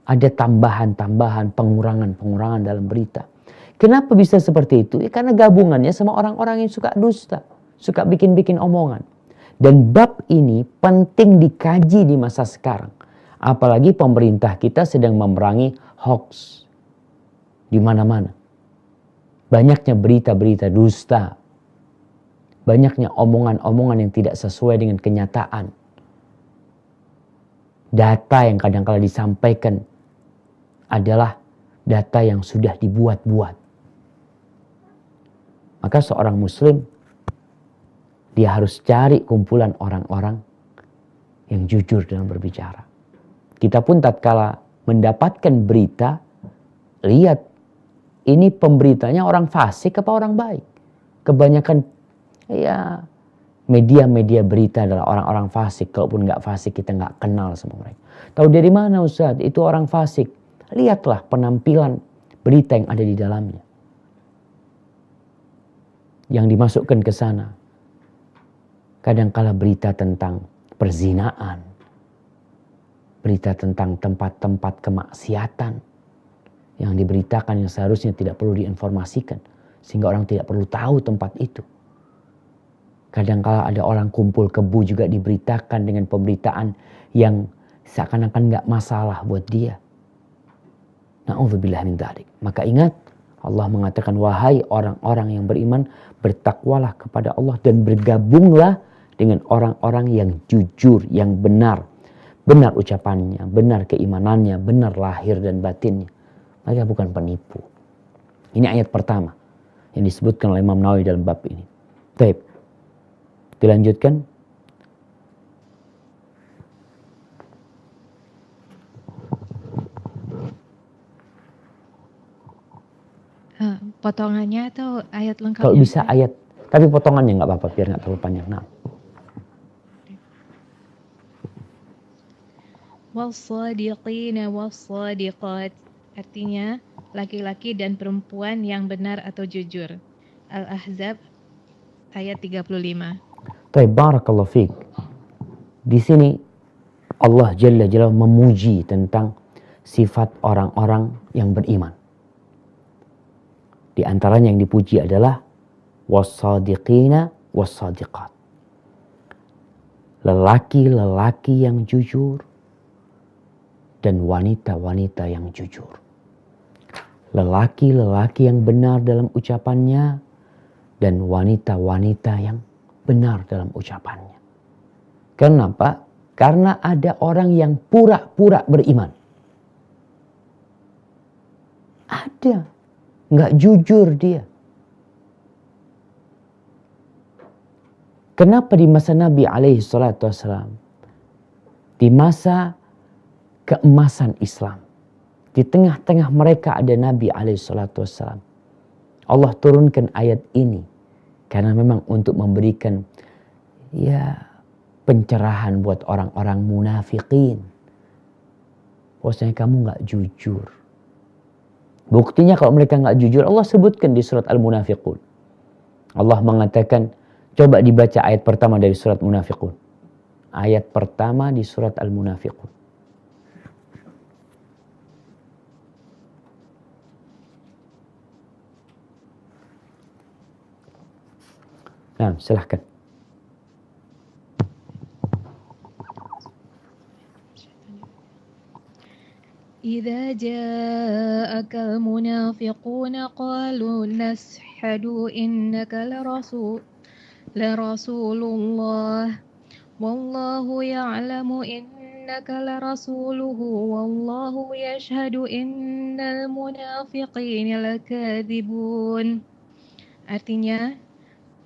Ada tambahan-tambahan, pengurangan-pengurangan dalam berita. Kenapa bisa seperti itu? Ya, karena gabungannya sama orang-orang yang suka dusta. Suka bikin-bikin omongan. Dan bab ini penting dikaji di masa sekarang. Apalagi pemerintah kita sedang memerangi hoax. Di mana-mana. Banyaknya berita-berita dusta. Banyaknya omongan-omongan yang tidak sesuai dengan kenyataan. Data yang kadang-kala disampaikan adalah data yang sudah dibuat-buat. Maka seorang muslim, dia harus cari kumpulan orang-orang yang jujur dalam berbicara. Kita pun tatkala mendapatkan berita, lihat ini pemberitanya orang fasik apa orang baik. Kebanyakan ya media-media berita adalah orang-orang fasik. Kalaupun nggak fasik, kita nggak kenal sama mereka. Tahu dari mana Ustaz? Itu orang fasik. Lihatlah penampilan berita yang ada di dalamnya. Yang dimasukkan ke sana. Kadangkala berita tentang perzinaan. Berita tentang tempat-tempat kemaksiatan. Yang diberitakan yang seharusnya tidak perlu diinformasikan. Sehingga orang tidak perlu tahu tempat itu. Kadangkala ada orang kumpul kebu juga diberitakan dengan pemberitaan yang seakan-akan gak masalah buat dia. Na'udzubillah min dzalik. Maka ingat, Allah mengatakan, wahai orang-orang yang beriman, bertakwalah kepada Allah dan bergabunglah dengan orang-orang yang jujur, yang benar. Benar ucapannya, benar keimanannya, benar lahir dan batinnya. Mereka bukan penipu. Ini ayat pertama yang disebutkan oleh Imam Nawawi dalam bab ini. Baik. Dilanjutkan. Potongannya atau ayat lengkapnya? Kalau bisa ayat, tapi potongannya nggak apa-apa biar nggak terlalu panjang. Nah. Wassadiqina wassadiqat. Artinya laki-laki dan perempuan yang benar atau jujur. Al-Ahzab ayat 35. Baik, barakallahu fiik. Di sini Allah Jalla Jalla memuji tentang sifat orang-orang yang beriman. Di antaranya yang dipuji adalah wassadiqina wassadiqat. Lelaki-lelaki yang jujur dan wanita-wanita yang jujur. Lelaki-lelaki yang benar dalam ucapannya dan wanita-wanita yang benar dalam ucapannya. Kenapa? Karena ada orang yang pura-pura beriman. Ada. Nggak jujur dia. Kenapa di masa Nabi alaihi salatu wassalam, di masa keemasan Islam, di tengah-tengah mereka ada Nabi alaihi salatu wassalam, Allah turunkan ayat ini karena memang untuk memberikan pencerahan buat orang-orang munafikin. Bahwasanya kamu nggak jujur. Buktinya kalau mereka nggak jujur, Allah sebutkan di surat Al-Munafiqun. Allah mengatakan, coba dibaca ayat pertama dari surat Munafiqun. Ayat pertama di surat Al-Munafiqun. Nah, silahkan. إذا جاءك المنافقون قالوا نشهد إنك لرسول الله والله يعلم إنك لرسوله والله يشهد إن المنافقين لكاذبون. Artinya,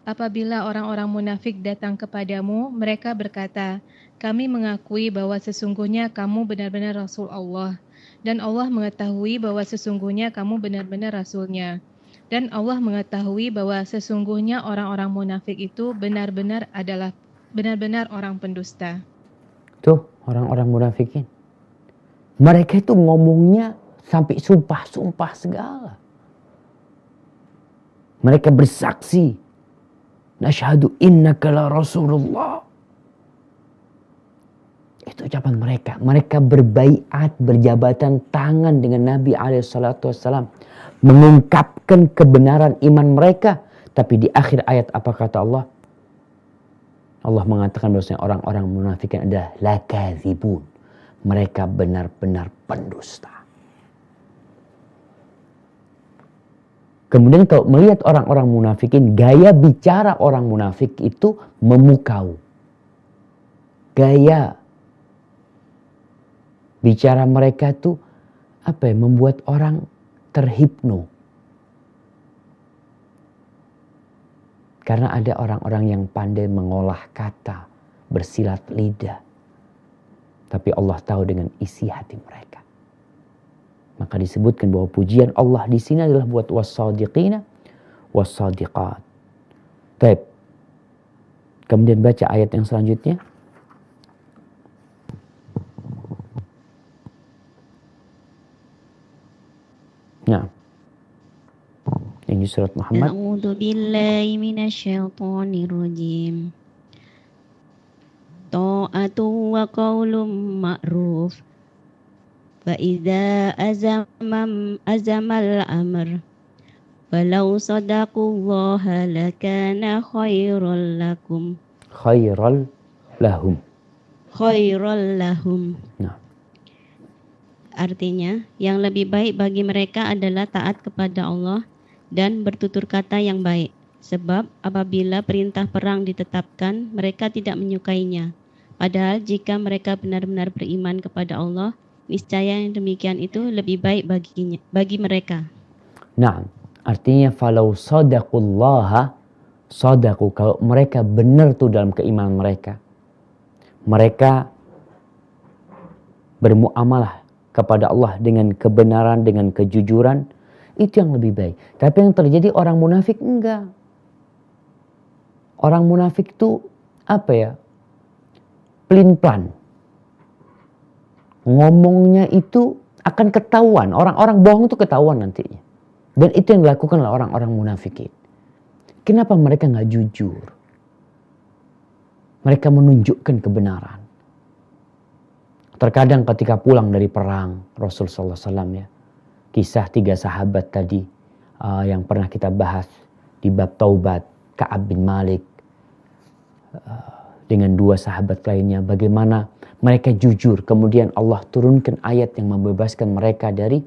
apabila orang-orang munafik datang kepadamu, mereka berkata, kami mengakui bahwa sesungguhnya kamu benar-benar Rasul Allah. Dan Allah mengetahui bahwa sesungguhnya kamu benar-benar Rasulnya. Dan Allah mengetahui bahwa sesungguhnya orang-orang munafik itu benar-benar orang pendusta. Tuh orang-orang munafikin. Mereka itu ngomongnya sampai sumpah-sumpah segala. Mereka bersaksi. Nasyhadu innaka la Rasulullah. Itu ucapan mereka. Mereka berbaiat, berjabatan tangan dengan Nabi SAW. Mengungkapkan kebenaran iman mereka. Tapi di akhir ayat apa kata Allah? Allah mengatakan bahwasanya orang-orang munafikin adalah lakadzibun. Mereka benar-benar pendusta. Kemudian kalau melihat orang-orang munafikin, gaya bicara orang munafik itu memukau. Gaya bicara mereka tuh membuat orang terhipno. Karena ada orang-orang yang pandai mengolah kata, bersilat lidah. Tapi Allah tahu dengan isi hati mereka. Maka disebutkan bahwa pujian Allah di sini adalah buat wassadiqina wassadiqat. Baik. Kemudian baca ayat yang selanjutnya. Nah, ini surat Muhammad. A'udzu billahi minasyaitonir rajim. Ta'atu wa qaulun ma'ruf. Fa idza azamal amr walau sadaqallaha lakana khairal lakum. Khairal lahum. Khairal lahum. Nah, Artinya, yang lebih baik bagi mereka adalah taat kepada Allah dan bertutur kata yang baik. Sebab apabila perintah perang ditetapkan, mereka tidak menyukainya. Padahal jika mereka benar-benar beriman kepada Allah, niscaya yang demikian itu lebih baik bagi mereka. nah, artinya falau sadaqullaha, sadaku, kalau mereka benar tuh dalam keimanan mereka. Mereka bermuamalah kepada Allah dengan kebenaran, dengan kejujuran, itu yang lebih baik. Tapi yang terjadi orang munafik enggak. Orang munafik itu apa ya? Pelin-pelan. Ngomongnya itu akan ketahuan. Orang-orang bohong itu ketahuan nantinya. Dan itu yang dilakukan oleh orang-orang munafikin. Kenapa mereka nggak jujur? Mereka menunjukkan kebenaran. Terkadang ketika pulang dari perang, Rasul sallallahu alaihi wasallam ya, kisah 3 sahabat tadi yang pernah kita bahas di bab taubat, Ka'ab bin Malik dengan 2 sahabat lainnya, bagaimana mereka jujur, kemudian Allah turunkan ayat yang membebaskan mereka dari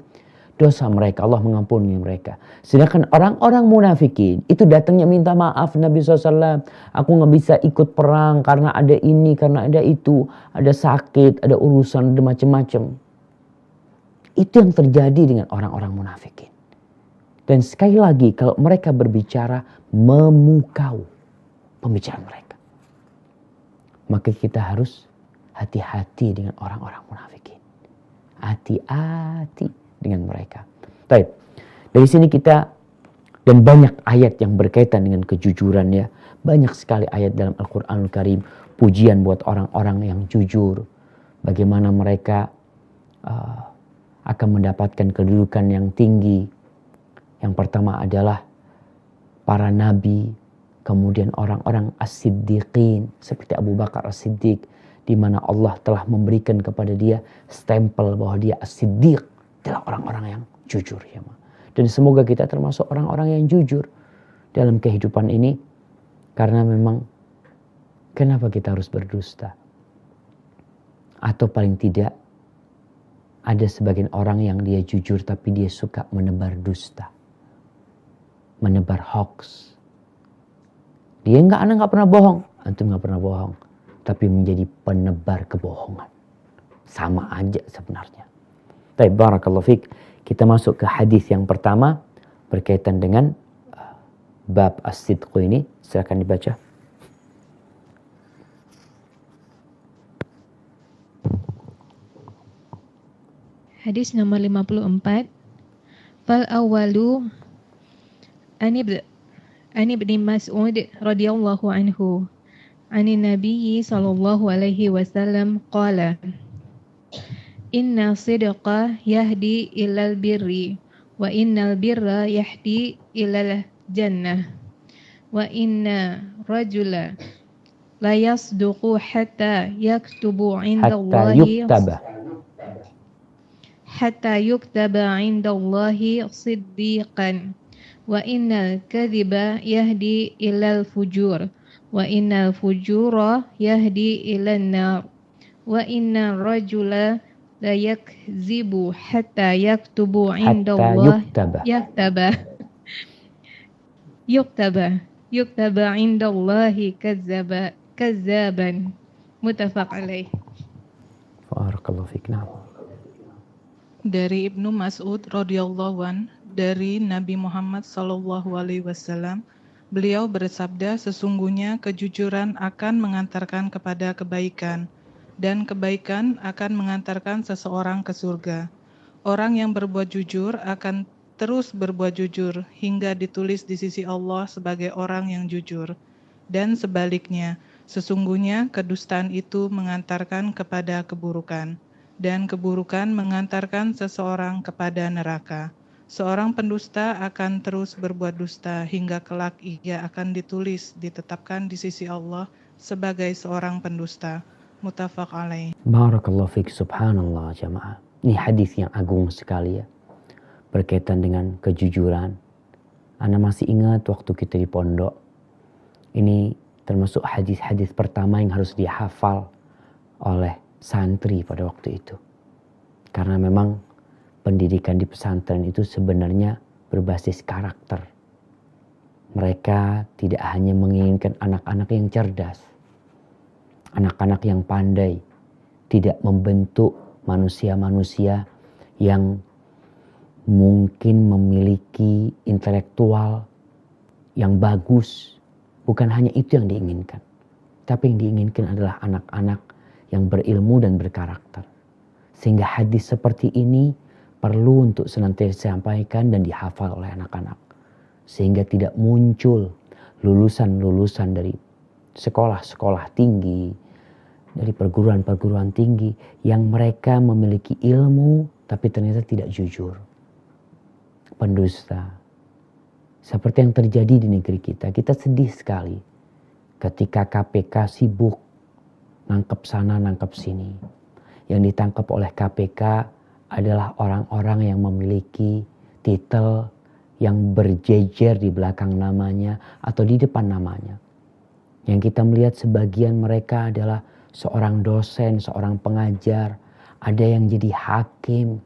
dosa mereka, Allah mengampuni mereka. Sedangkan orang-orang munafikin itu datangnya minta maaf Nabi SAW, aku gak bisa ikut perang karena ada ini, karena ada itu, ada sakit, ada urusan, ada macam-macam. Itu yang terjadi dengan orang-orang munafikin. Dan sekali lagi kalau mereka berbicara memukau pembicaraan mereka, maka kita harus hati-hati dengan orang-orang munafikin. Hati-hati dengan mereka. Baik. Dari sini kita, dan banyak ayat yang berkaitan dengan kejujuran ya. Banyak sekali ayat dalam Al-Quranul Karim. Pujian buat orang-orang yang jujur. Bagaimana mereka akan mendapatkan kedudukan yang tinggi. Yang pertama adalah para nabi. Kemudian orang-orang as-siddiqin. Seperti Abu Bakar as-siddiq. Di mana Allah telah memberikan kepada dia stempel bahwa dia as-siddiq. Adalah orang-orang yang jujur ya. Dan semoga kita termasuk orang-orang yang jujur dalam kehidupan ini. Karena memang kenapa kita harus berdusta? Atau paling tidak ada sebagian orang yang dia jujur tapi dia suka menebar dusta. Menebar hoax. Dia anak nggak pernah bohong. Antum nggak pernah bohong. Tapi menjadi penebar kebohongan. Sama aja sebenarnya. Baik, barakallahu fiik. Kita masuk ke hadis yang pertama berkaitan dengan bab as-sidq ini. Silakan dibaca. Hadis nomor 54. Fal awwalu an ibn Mas'ud radhiyallahu anhu anin Nabi sallallahu alaihi wasallam qala Inna sidqa yahdi ilal birri wa innal birra yahdi ilal jannah wa inna rajula la yasduqu hatta yaktubu indallahi hatta yuktaba indallahi siddiqan wa innal kadhiba yahdi ilal fujur wa innal fujura yahdi ilan nar wa inna rajula la yakzibu hatta yaktubu indallah yuktaba indallahi kazzaban muttafaq alaih. Barakallahu fiik. Dari Ibnu Mas'ud radhiyallahu an, dari Nabi Muhammad sallallahu alaihi wasallam, beliau bersabda, sesungguhnya kejujuran akan mengantarkan kepada kebaikan, dan kebaikan akan mengantarkan seseorang ke surga. Orang yang berbuat jujur akan terus berbuat jujur hingga ditulis di sisi Allah sebagai orang yang jujur. Dan sebaliknya, Sesungguhnya kedustaan itu mengantarkan kepada keburukan, dan keburukan mengantarkan seseorang kepada neraka. Seorang pendusta akan terus berbuat dusta hingga kelak ia akan ditetapkan di sisi Allah sebagai seorang pendusta. Muttafaq alaih. Barakallahu fiik, subhanallah jamaah. Ini hadis yang agung sekali ya. Berkaitan dengan kejujuran. Ana masih ingat waktu kita di pondok. Ini termasuk hadis-hadis pertama yang harus dihafal oleh santri pada waktu itu. Karena memang pendidikan di pesantren itu sebenarnya berbasis karakter. Mereka tidak hanya menginginkan anak-anak yang cerdas, anak-anak yang pandai, tidak membentuk manusia-manusia yang mungkin memiliki intelektual yang bagus. Bukan hanya itu yang diinginkan. Tapi yang diinginkan adalah anak-anak yang berilmu dan berkarakter. Sehingga hadis seperti ini perlu untuk senantiasa disampaikan dan dihafal oleh anak-anak. Sehingga tidak muncul lulusan-lulusan dari sekolah-sekolah tinggi, dari perguruan-perguruan tinggi yang mereka memiliki ilmu tapi ternyata tidak jujur. Pendusta. Seperti yang terjadi di negeri kita. Kita sedih sekali ketika KPK sibuk nangkep sana, nangkep sini. Yang ditangkap oleh KPK adalah orang-orang yang memiliki titel yang berjejer di belakang namanya atau di depan namanya. Yang kita melihat sebagian mereka adalah seorang dosen, seorang pengajar. Ada yang jadi hakim.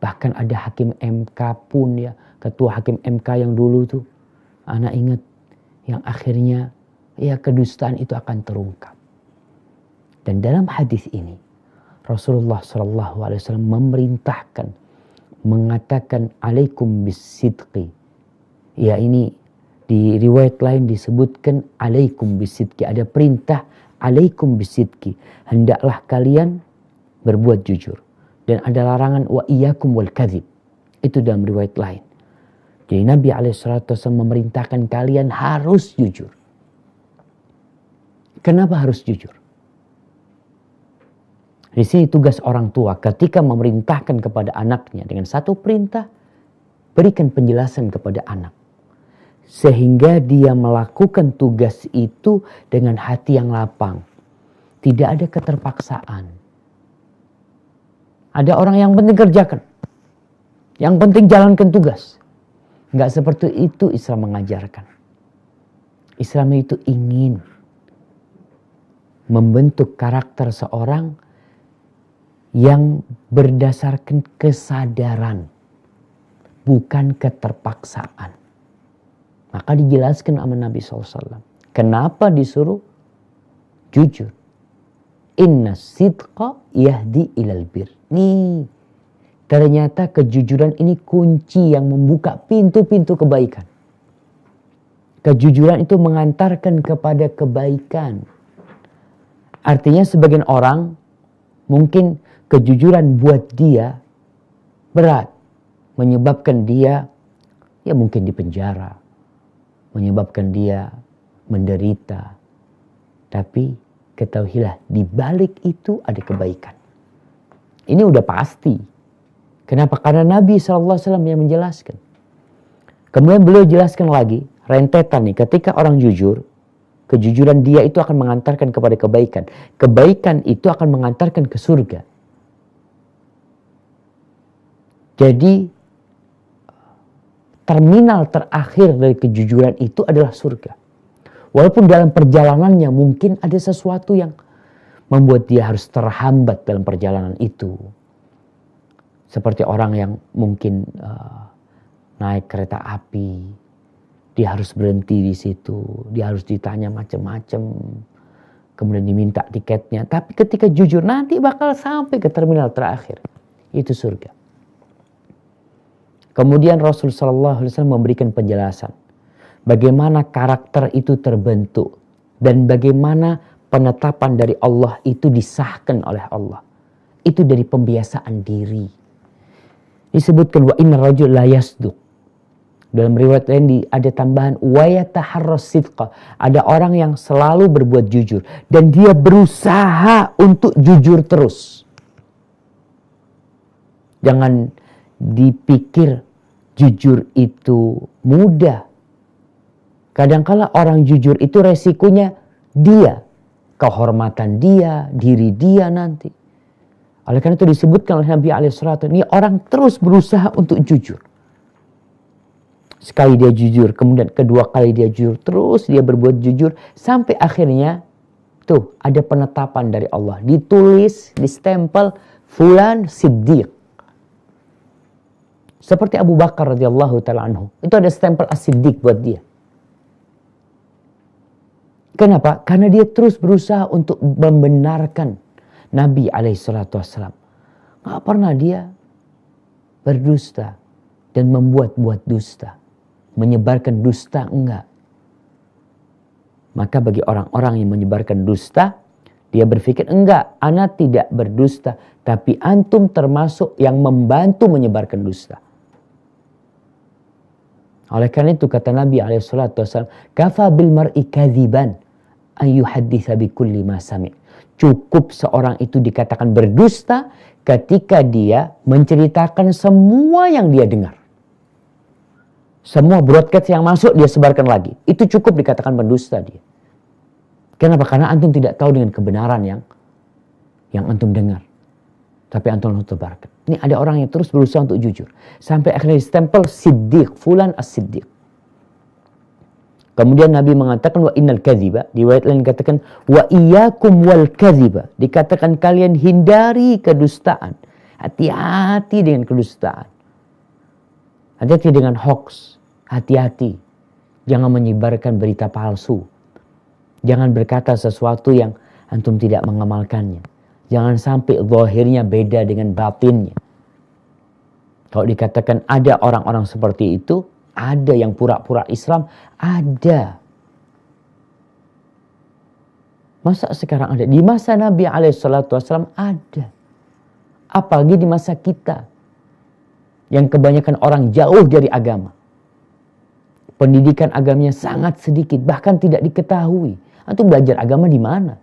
Bahkan ada hakim MK pun ya. Ketua hakim MK yang dulu tuh. Anak ingat. Yang akhirnya ya kedustaan itu akan terungkap. Dan dalam hadis ini. Rasulullah SAW memerintahkan. Mengatakan alaikum bisidqi. Ya ini di riwayat lain disebutkan alaikum bisidqi. Ada perintah alaikum bisidqi. Hendaklah kalian berbuat jujur. Dan ada larangan wa iyyakum wal kadzib. Itu dalam riwayat lain. Jadi Nabi SAW memerintahkan kalian harus jujur. Kenapa harus jujur? Di sini tugas orang tua ketika memerintahkan kepada anaknya dengan satu perintah, berikan penjelasan kepada anak. Sehingga dia melakukan tugas itu dengan hati yang lapang. Tidak ada keterpaksaan. Ada orang yang penting kerjakan. Yang penting jalankan tugas. Enggak seperti itu Islam mengajarkan. Islam itu ingin membentuk karakter seorang yang berdasarkan kesadaran. Bukan keterpaksaan. Maka dijelaskan sama Nabi SAW. Kenapa disuruh jujur? Inna sidqa yahdi ilal bir. Nih, ternyata kejujuran ini kunci yang membuka pintu-pintu kebaikan. Kejujuran itu mengantarkan kepada kebaikan. Artinya sebagian orang mungkin kejujuran buat dia berat. Menyebabkan dia ya mungkin di penjara. Menyebabkan dia menderita. Tapi ketahuilah di balik itu ada kebaikan. Ini udah pasti. Kenapa? Karena Nabi SAW yang menjelaskan. Kemudian beliau jelaskan lagi, rentetan nih, ketika orang jujur, kejujuran dia itu akan mengantarkan kepada kebaikan. Kebaikan itu akan mengantarkan ke surga. Jadi, terminal terakhir dari kejujuran itu adalah surga. Walaupun dalam perjalanannya mungkin ada sesuatu yang membuat dia harus terhambat dalam perjalanan itu. Seperti orang yang mungkin naik kereta api, dia harus berhenti di situ, dia harus ditanya macam-macam, kemudian diminta tiketnya. Tapi ketika jujur nanti bakal sampai ke terminal terakhir, itu surga. Kemudian Rasulullah SAW memberikan penjelasan bagaimana karakter itu terbentuk dan bagaimana penetapan dari Allah itu disahkan oleh Allah. Itu dari pembiasaan diri. Disebutkan wa inna rajul la yasduq. Dalam riwayat lain ada tambahan wa yataharras sidqa. Ada orang yang selalu berbuat jujur dan dia berusaha untuk jujur terus. Jangan dipikir jujur itu mudah. Kadangkala orang jujur itu resikonya dia, kehormatan dia, diri dia nanti. Oleh karena itu disebutkan oleh Nabi SAW, ini orang terus berusaha untuk jujur. Sekali dia jujur, kemudian kedua kali dia jujur, terus dia berbuat jujur, sampai akhirnya tuh ada penetapan dari Allah. Ditulis, distempel, fulan siddiq. Seperti Abu Bakar radhiyallahu ta'ala anhu. Itu ada stempel as-siddiq buat dia. Kenapa? Karena dia terus berusaha untuk membenarkan Nabi SAW. Gak pernah dia berdusta dan membuat-buat dusta. Menyebarkan dusta, enggak. Maka bagi orang-orang yang menyebarkan dusta, dia berpikir, enggak, ana tidak berdusta, tapi antum termasuk yang membantu menyebarkan dusta. Oleh karena itu kata Nabi SAW, kafa bil mar'i kadziban ayyuhadditsa bikulli ma sami'. Cukup seorang itu dikatakan berdusta ketika dia menceritakan semua yang dia dengar. Semua broadcast yang masuk dia sebarkan lagi. Itu cukup dikatakan pendusta dia. Kenapa? Karena antum tidak tahu dengan kebenaran yang antum dengar. Tapi antum tebarkan. Ini ada orang yang terus berusaha untuk jujur. Sampai akhirnya distempel siddiq, fulan as-siddiq. Kemudian Nabi mengatakan wa innal kadhiba. Di riwayat lain dikatakan wa iyyakum wal kadhiba. Dikatakan kalian hindari kedustaan. Hati-hati dengan kedustaan. Hati-hati dengan hoax. Hati-hati. Jangan menyebarkan berita palsu. Jangan berkata sesuatu yang antum tidak mengamalkannya. Jangan sampai zahirnya beda dengan batinnya. Kalau dikatakan ada orang-orang seperti itu, ada yang pura-pura Islam, ada. Masa sekarang ada? Di masa Nabi SAW ada. Apalagi di masa kita. Yang kebanyakan orang jauh dari agama. Pendidikan agamanya sangat sedikit, bahkan tidak diketahui. Antum belajar agama di mana?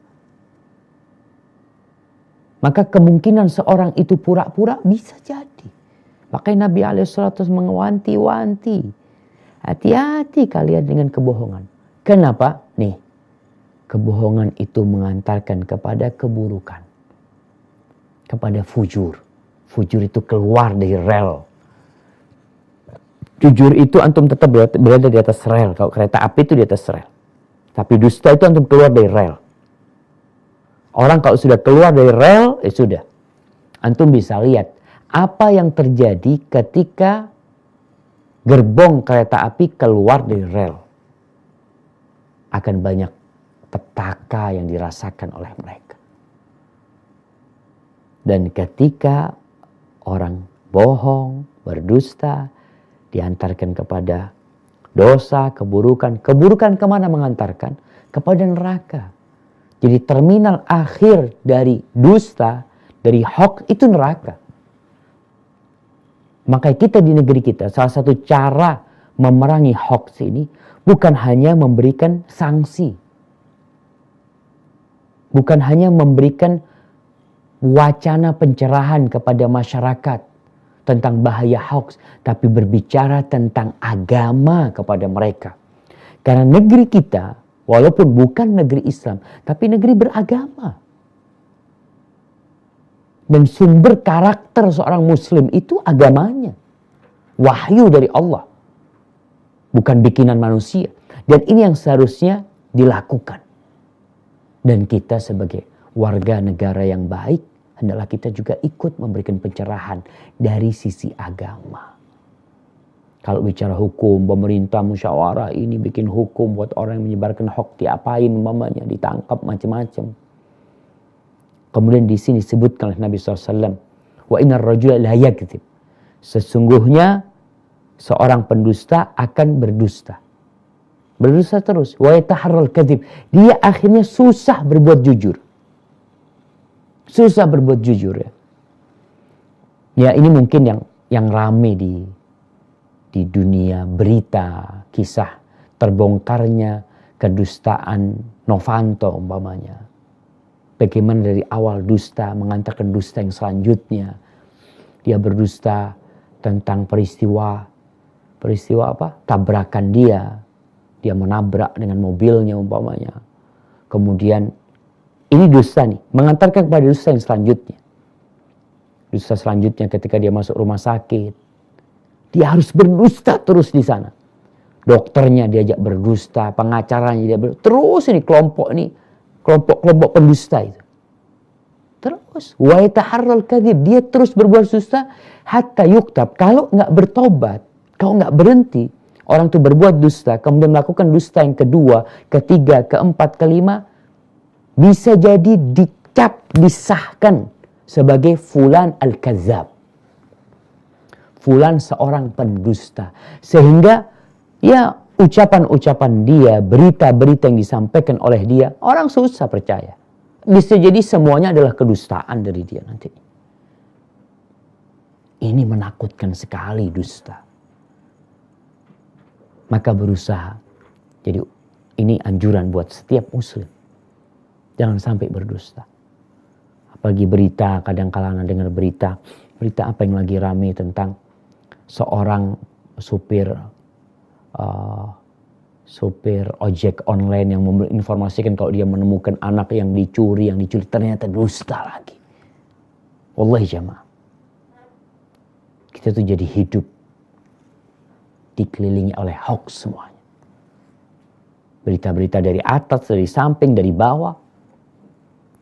Maka kemungkinan seorang itu pura-pura bisa jadi. Makanya Nabi SAW mengewanti-wanti. Hati-hati kalian dengan kebohongan. Kenapa? Nih, kebohongan itu mengantarkan kepada keburukan. Kepada fujur. Fujur itu keluar dari rel. Jujur itu antum tetap berada di atas rel. Kalau kereta api itu di atas rel. Tapi dusta itu antum keluar dari rel. Orang kalau sudah keluar dari rel, sudah. Antum bisa lihat apa yang terjadi ketika gerbong kereta api keluar dari rel. Akan banyak petaka yang dirasakan oleh mereka. Dan ketika orang bohong, berdusta, diantarkan kepada dosa, keburukan. Keburukan kemana mengantarkan? Kepada neraka. Jadi terminal akhir dari dusta, dari hoax itu neraka. Maka kita di negeri kita, salah satu cara memerangi hoax ini bukan hanya memberikan sanksi. Bukan hanya memberikan wacana pencerahan kepada masyarakat tentang bahaya hoax, tapi berbicara tentang agama kepada mereka. Karena negeri kita, walaupun bukan negeri Islam, tapi negeri beragama. Dan sumber karakter seorang muslim itu agamanya. Wahyu dari Allah. Bukan bikinan manusia. Dan ini yang seharusnya dilakukan. Dan kita sebagai warga negara yang baik, hendaklah kita juga ikut memberikan pencerahan dari sisi agama. Kalau bicara hukum, pemerintah musyawarah ini bikin hukum buat orang yang menyebarkan hoax, diapain umpamanya, ditangkap macam-macam. Kemudian di sini disebutkan oleh Nabi SAW, wa innar rajula la yakdzib. Sesungguhnya seorang pendusta akan berdusta. Berdusta terus. Wa yataharral kadzib. Dia akhirnya susah berbuat jujur. Susah berbuat jujur ya. Ya ini mungkin yang rame di dunia berita, kisah terbongkarnya kedustaan Novanto umpamanya. Bagaimana dari awal dusta mengantarkan dusta yang selanjutnya. Dia berdusta tentang peristiwa apa? Tabrakan dia. Dia menabrak dengan mobilnya umpamanya. Kemudian ini dusta nih, mengantarkan kepada dusta yang selanjutnya. Dusta selanjutnya ketika dia masuk rumah sakit, dia harus berdusta terus di sana. Dokternya diajak berdusta, pengacaranya dia terus ini kelompok pendusta itu. Terus wa yataharral kadzib, dia terus berbuat dusta hatta yuktab. Kalau nggak bertobat, kalau nggak berhenti, orang itu berbuat dusta, kemudian melakukan dusta yang kedua, ketiga, keempat, kelima, bisa jadi dicap, disahkan sebagai fulan al-kadzab. Fulan seorang pendusta. Sehingga ya ucapan-ucapan dia, berita-berita yang disampaikan oleh dia, orang susah percaya. Bisa jadi semuanya adalah kedustaan dari dia nanti. Ini menakutkan sekali dusta. Maka berusaha. Jadi ini anjuran buat setiap muslim. Jangan sampai berdusta. Apalagi berita, kadang-kala Anda dengar berita apa yang lagi rame tentang seorang supir ojek online yang menginformasikan kalau dia menemukan anak yang dicuri ternyata dusta lagi. Wallahi jamaah. Kita tuh jadi hidup dikelilingi oleh hoax semuanya. Berita-berita dari atas, dari samping, dari bawah.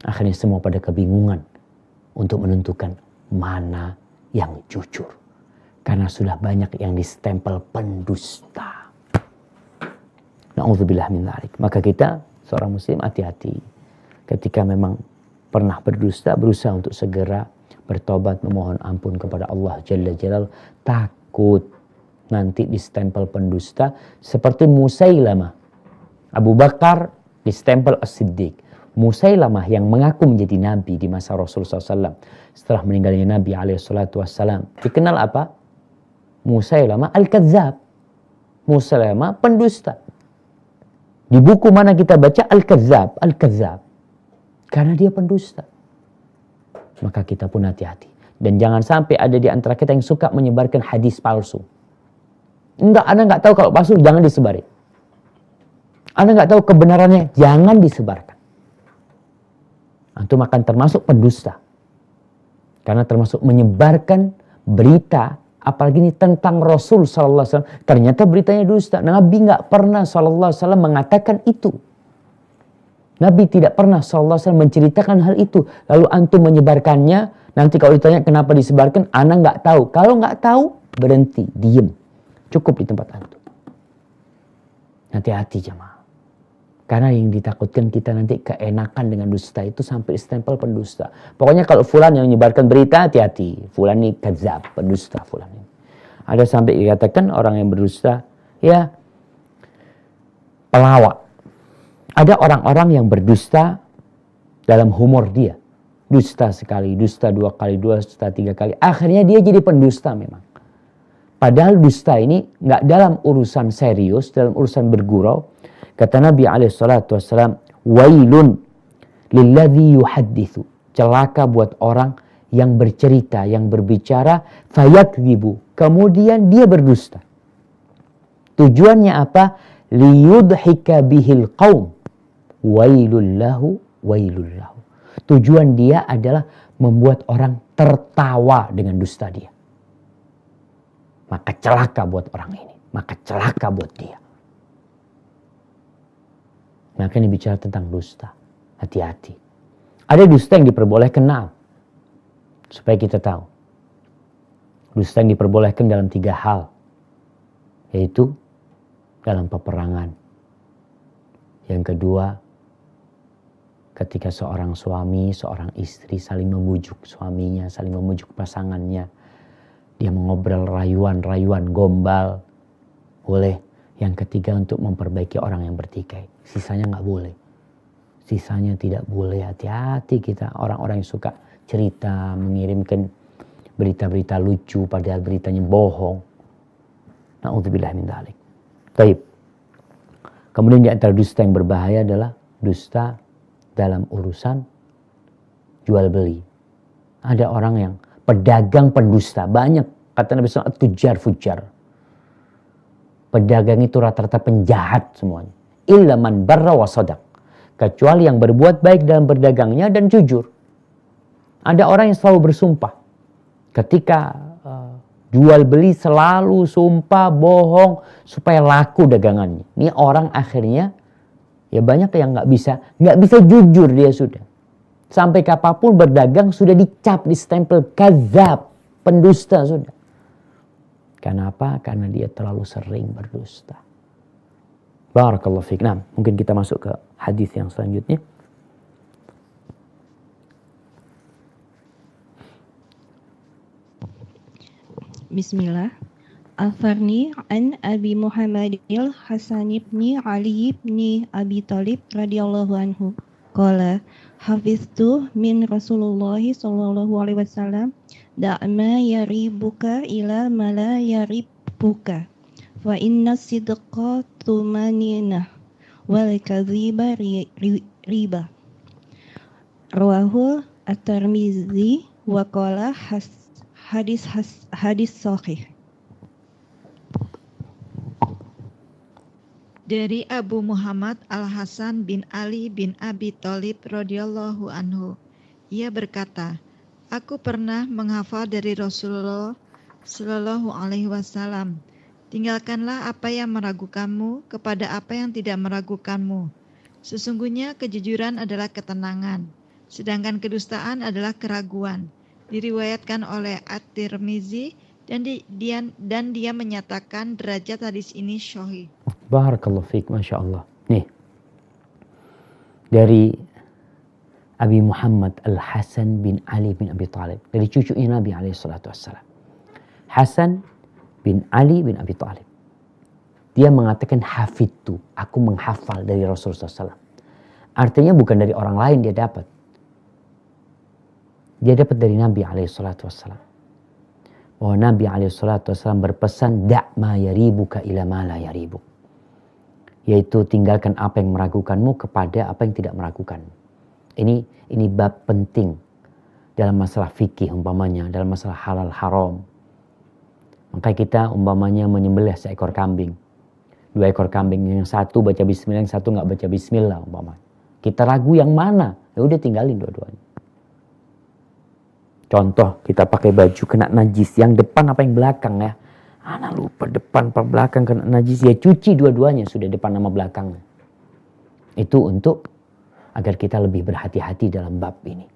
Akhirnya semua pada kebingungan untuk menentukan mana yang jujur. Karena sudah banyak yang distempel pendusta. Na'udzubillah min dzalik. Maka kita seorang muslim hati-hati. Ketika memang pernah berdusta, berusaha untuk segera bertobat, memohon ampun kepada Allah Jalla Jalal. Takut nanti distempel pendusta seperti Musailamah. Abu Bakar distempel As-Siddiq. Musailamah yang mengaku menjadi nabi di masa Rasulullah SAW. Setelah meninggalnya Nabi SAW. Dikenal apa? Musailamah Al-Kadzab. Musailamah pendusta. Di buku mana kita baca Al-Kadzab. Al-Kadzab. Karena dia pendusta. Maka kita pun hati-hati. Dan jangan sampai ada di antara kita yang suka menyebarkan hadis palsu. Enggak, Anda nggak tahu kalau palsu, jangan disebarin. Anda nggak tahu kebenarannya, jangan disebarkan. Antum akan termasuk pendusta. Karena termasuk menyebarkan berita, apalagi ini tentang Rasul sallallahu alaihi wasallam. Ternyata beritanya dusta. Nabi nggak pernah sallallahu alaihi wasallam mengatakan itu. Nabi tidak pernah sallallahu alaihi wasallam menceritakan hal itu. Lalu antum menyebarkannya, nanti kalau ditanya kenapa disebarkan, Anda nggak tahu. Kalau nggak tahu, berhenti, diem. Cukup di tempat antum. Hati-hati jemaah. Karena yang ditakutkan kita nanti keenakan dengan dusta itu sampai stempel pendusta. Pokoknya kalau fulan yang menyebarkan berita, hati-hati. Fulan ini kadzab, pendusta fulan ini. Ada sampai dikatakan orang yang berdusta, ya pelawak. Ada orang-orang yang berdusta dalam humor dia. Dusta sekali, dusta dua kali, dusta tiga kali. Akhirnya dia jadi pendusta memang. Padahal dusta ini nggak dalam urusan serius, dalam urusan bergurau. Kata Nabi SAW, wailun lilladzi yuhadditsu. Celaka buat orang yang bercerita, yang berbicara, fayakdzibu. Kemudian dia berdusta. Tujuannya apa? Liyudhika bihil qaum. Wailul lahu, wailul lahu. Tujuan dia adalah membuat orang tertawa dengan dusta dia. Maka celaka buat orang ini. Maka celaka buat dia. Maka ini bicara tentang dusta. Hati-hati. Ada dusta yang diperbolehkan, nah. Supaya kita tahu. Dusta yang diperbolehkan dalam 3 hal. Yaitu dalam peperangan. Yang kedua, ketika seorang suami, seorang istri saling memujuk suaminya, saling memujuk pasangannya. Dia mengobrol rayuan-rayuan gombal. Boleh. Yang ketiga untuk memperbaiki orang yang bertikai. Sisanya nggak boleh. Sisanya tidak boleh. Hati-hati kita. Orang-orang yang suka cerita, mengirimkan berita-berita lucu padahal beritanya bohong. Na'udzubillah min dzalik. Baik. Kemudian di antara dusta yang berbahaya adalah dusta dalam urusan jual beli. Ada orang yang pedagang pendusta, banyak. Kata Nabi SAW, tujar fujar. Pedagang itu rata-rata penjahat semuanya. Illa man barra wa sadaq. Kecuali yang berbuat baik dalam berdagangnya dan jujur. Ada orang yang selalu bersumpah. Ketika jual beli selalu sumpah bohong supaya laku dagangannya. Ini orang akhirnya ya banyak yang nggak bisa jujur dia sudah. Sampai kapanpun berdagang sudah dicap, distempel kadzab, pendusta sudah. Kenapa? Karena dia terlalu sering berdusta. Barakallahu fiik. Nah, mungkin kita masuk ke hadis yang selanjutnya. Bismillah. Al-Farni an Abi Muhammadil Hasan ibn Ali ibn Abi Talib radhiyallahu anhu. Qala hafiztu min Rasulullah sallallahu alaihi wasallam da'ma yaribuka ila ma la yaribuka wa inna sidqa tumanina wal kadhiba riba. Rawahu at-Tirmizi wa qala hadis sahih. Dari Abu Muhammad Al-Hasan bin Ali bin Abi Thalib radhiyallahu anhu. Ia berkata, aku pernah menghafal dari Rasulullah sallallahu alaihi wasallam. Tinggalkanlah apa yang meragukanmu kepada apa yang tidak meragukanmu. Sesungguhnya kejujuran adalah ketenangan, sedangkan kedustaan adalah keraguan. Diriwayatkan oleh At-Tirmizi dan dia menyatakan derajat hadis ini sahih. Barakallahu fiik, Masya Allah. Nih, dari Abi Muhammad Al-Hasan bin Ali bin Abi Talib, dari cucunya Nabi SAW. Hasan bin Ali bin Abi Talib. Dia mengatakan hafidtu, aku menghafal dari Rasulullah SAW. Artinya bukan dari orang lain dia dapat. Dia dapat dari Nabi SAW. Bahwa Nabi SAW berpesan, da' ma yaribuka ila ma la yaribuk. Yaitu tinggalkan apa yang meragukanmu kepada apa yang tidak meragukanmu. Ini bab penting dalam masalah fikih umpamanya, dalam masalah halal haram. Maka kita umpamanya menyembelih seekor kambing. 2 ekor kambing, yang satu baca bismillah, yang satu nggak baca bismillah umpamanya. Kita ragu yang mana? Ya udah tinggalin dua-duanya. Contoh, kita pakai baju kena najis, yang depan apa yang belakang ya? Anak lupa depan apa belakang kena najis, ya cuci dua-duanya sudah depan sama belakangnya. Itu untuk agar kita lebih berhati-hati dalam bab ini.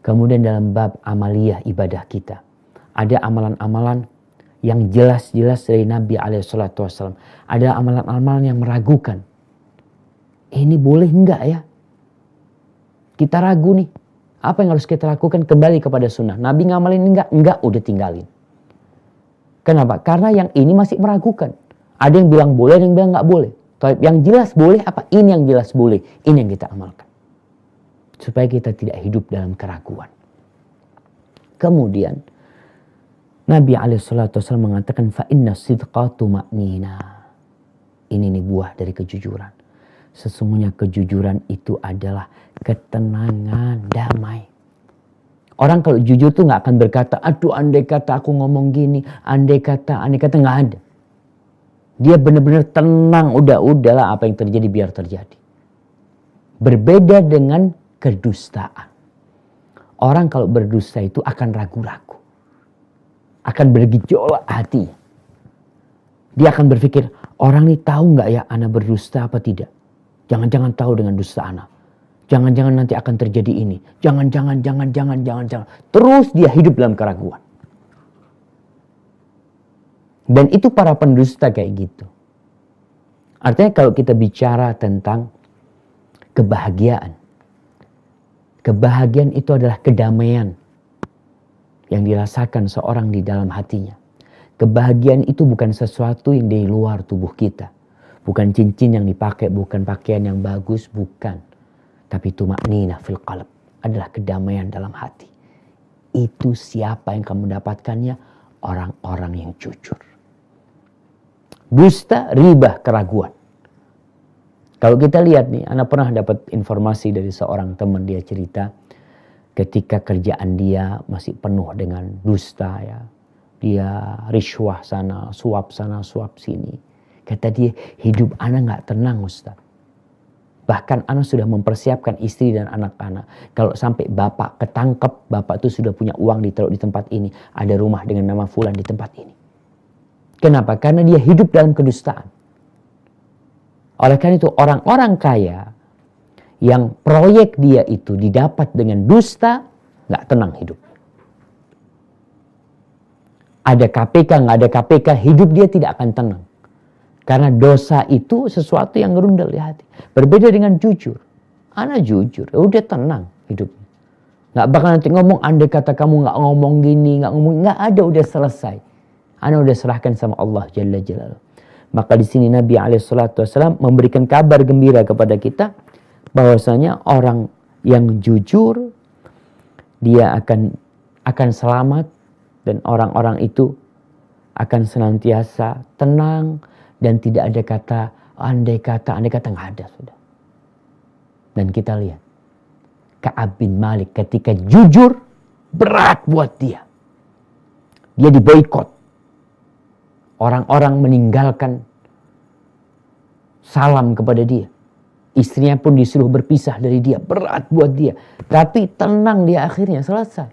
Kemudian dalam bab amaliyah ibadah kita, ada amalan-amalan yang jelas-jelas dari Nabi SAW. Ada amalan-amalan yang meragukan. Ini boleh enggak ya? Kita ragu nih. Apa yang harus kita lakukan? Kembali kepada sunnah. Nabi ngamalin enggak? Enggak, udah tinggalin. Kenapa? Karena yang ini masih meragukan. Ada yang bilang boleh, ada yang bilang enggak boleh. Yang jelas boleh apa? Ini yang jelas boleh. Ini yang kita amalkan. Supaya kita tidak hidup dalam keraguan. Kemudian Nabi SAW mengatakan fa inna sidqa tuma'nina. Ini nih buah dari kejujuran. Sesungguhnya kejujuran itu adalah ketenangan, damai. Orang kalau jujur tuh nggak akan berkata, aduh andai kata aku ngomong gini, andai kata nggak ada. Dia benar-benar tenang, udahlah apa yang terjadi biar terjadi. Berbeda dengan kedustaan. Orang kalau berdusta itu akan ragu-ragu. Akan bergejolak hati. Dia akan berpikir, orang ini tahu nggak ya ana berdusta apa tidak? Jangan-jangan tahu dengan dusta ana. Jangan-jangan nanti akan terjadi ini. Jangan. Terus dia hidup dalam keraguan. Dan itu para pendusta kayak gitu. Artinya kalau kita bicara tentang kebahagiaan. Kebahagiaan itu adalah kedamaian yang dirasakan seorang di dalam hatinya. Kebahagiaan itu bukan sesuatu yang di luar tubuh kita. Bukan cincin yang dipakai, bukan pakaian yang bagus, bukan. Tapi tuma'nina fil qalb, adalah kedamaian dalam hati. Itu siapa yang kamu dapatkannya? Orang-orang yang jujur. dusta, riba, keraguan. Kalau kita lihat nih, Ana pernah dapat informasi dari seorang teman, dia cerita ketika kerjaan dia masih penuh dengan dusta ya. Dia riswah sana, suap sini. Kata dia, hidup Ana nggak tenang Ustaz. Bahkan Ana sudah mempersiapkan istri dan anak-anak. Kalau sampai bapak ketangkep, bapak itu sudah punya uang ditaruh di tempat ini. Ada rumah dengan nama fulan di tempat ini. Kenapa? Karena dia hidup dalam kedustaan. Oleh karena itu orang-orang kaya yang proyek dia itu didapat dengan dusta, nggak tenang hidup. Ada KPK, nggak ada KPK, hidup dia tidak akan tenang. Karena dosa itu sesuatu yang ngerundel di hati. Berbeda dengan jujur. Ana jujur, ya udah tenang hidupnya. Nggak bakal nanti ngomong, andai kata kamu nggak ngomong gini, nggak ada, udah selesai. Ana udah serahkan sama Allah Jalla Jalaluhu. Maka di sini Nabi SAW memberikan kabar gembira kepada kita bahwasanya orang yang jujur dia akan selamat dan orang-orang itu akan senantiasa tenang dan tidak ada kata andai kata nggak ada sudah. Dan kita lihat Ka'ab bin Malik ketika jujur berat buat dia. Dia diboikot. Orang-orang meninggalkan salam kepada dia. Istrinya pun disuruh berpisah dari dia. Berat buat dia. Tapi tenang dia akhirnya selesai.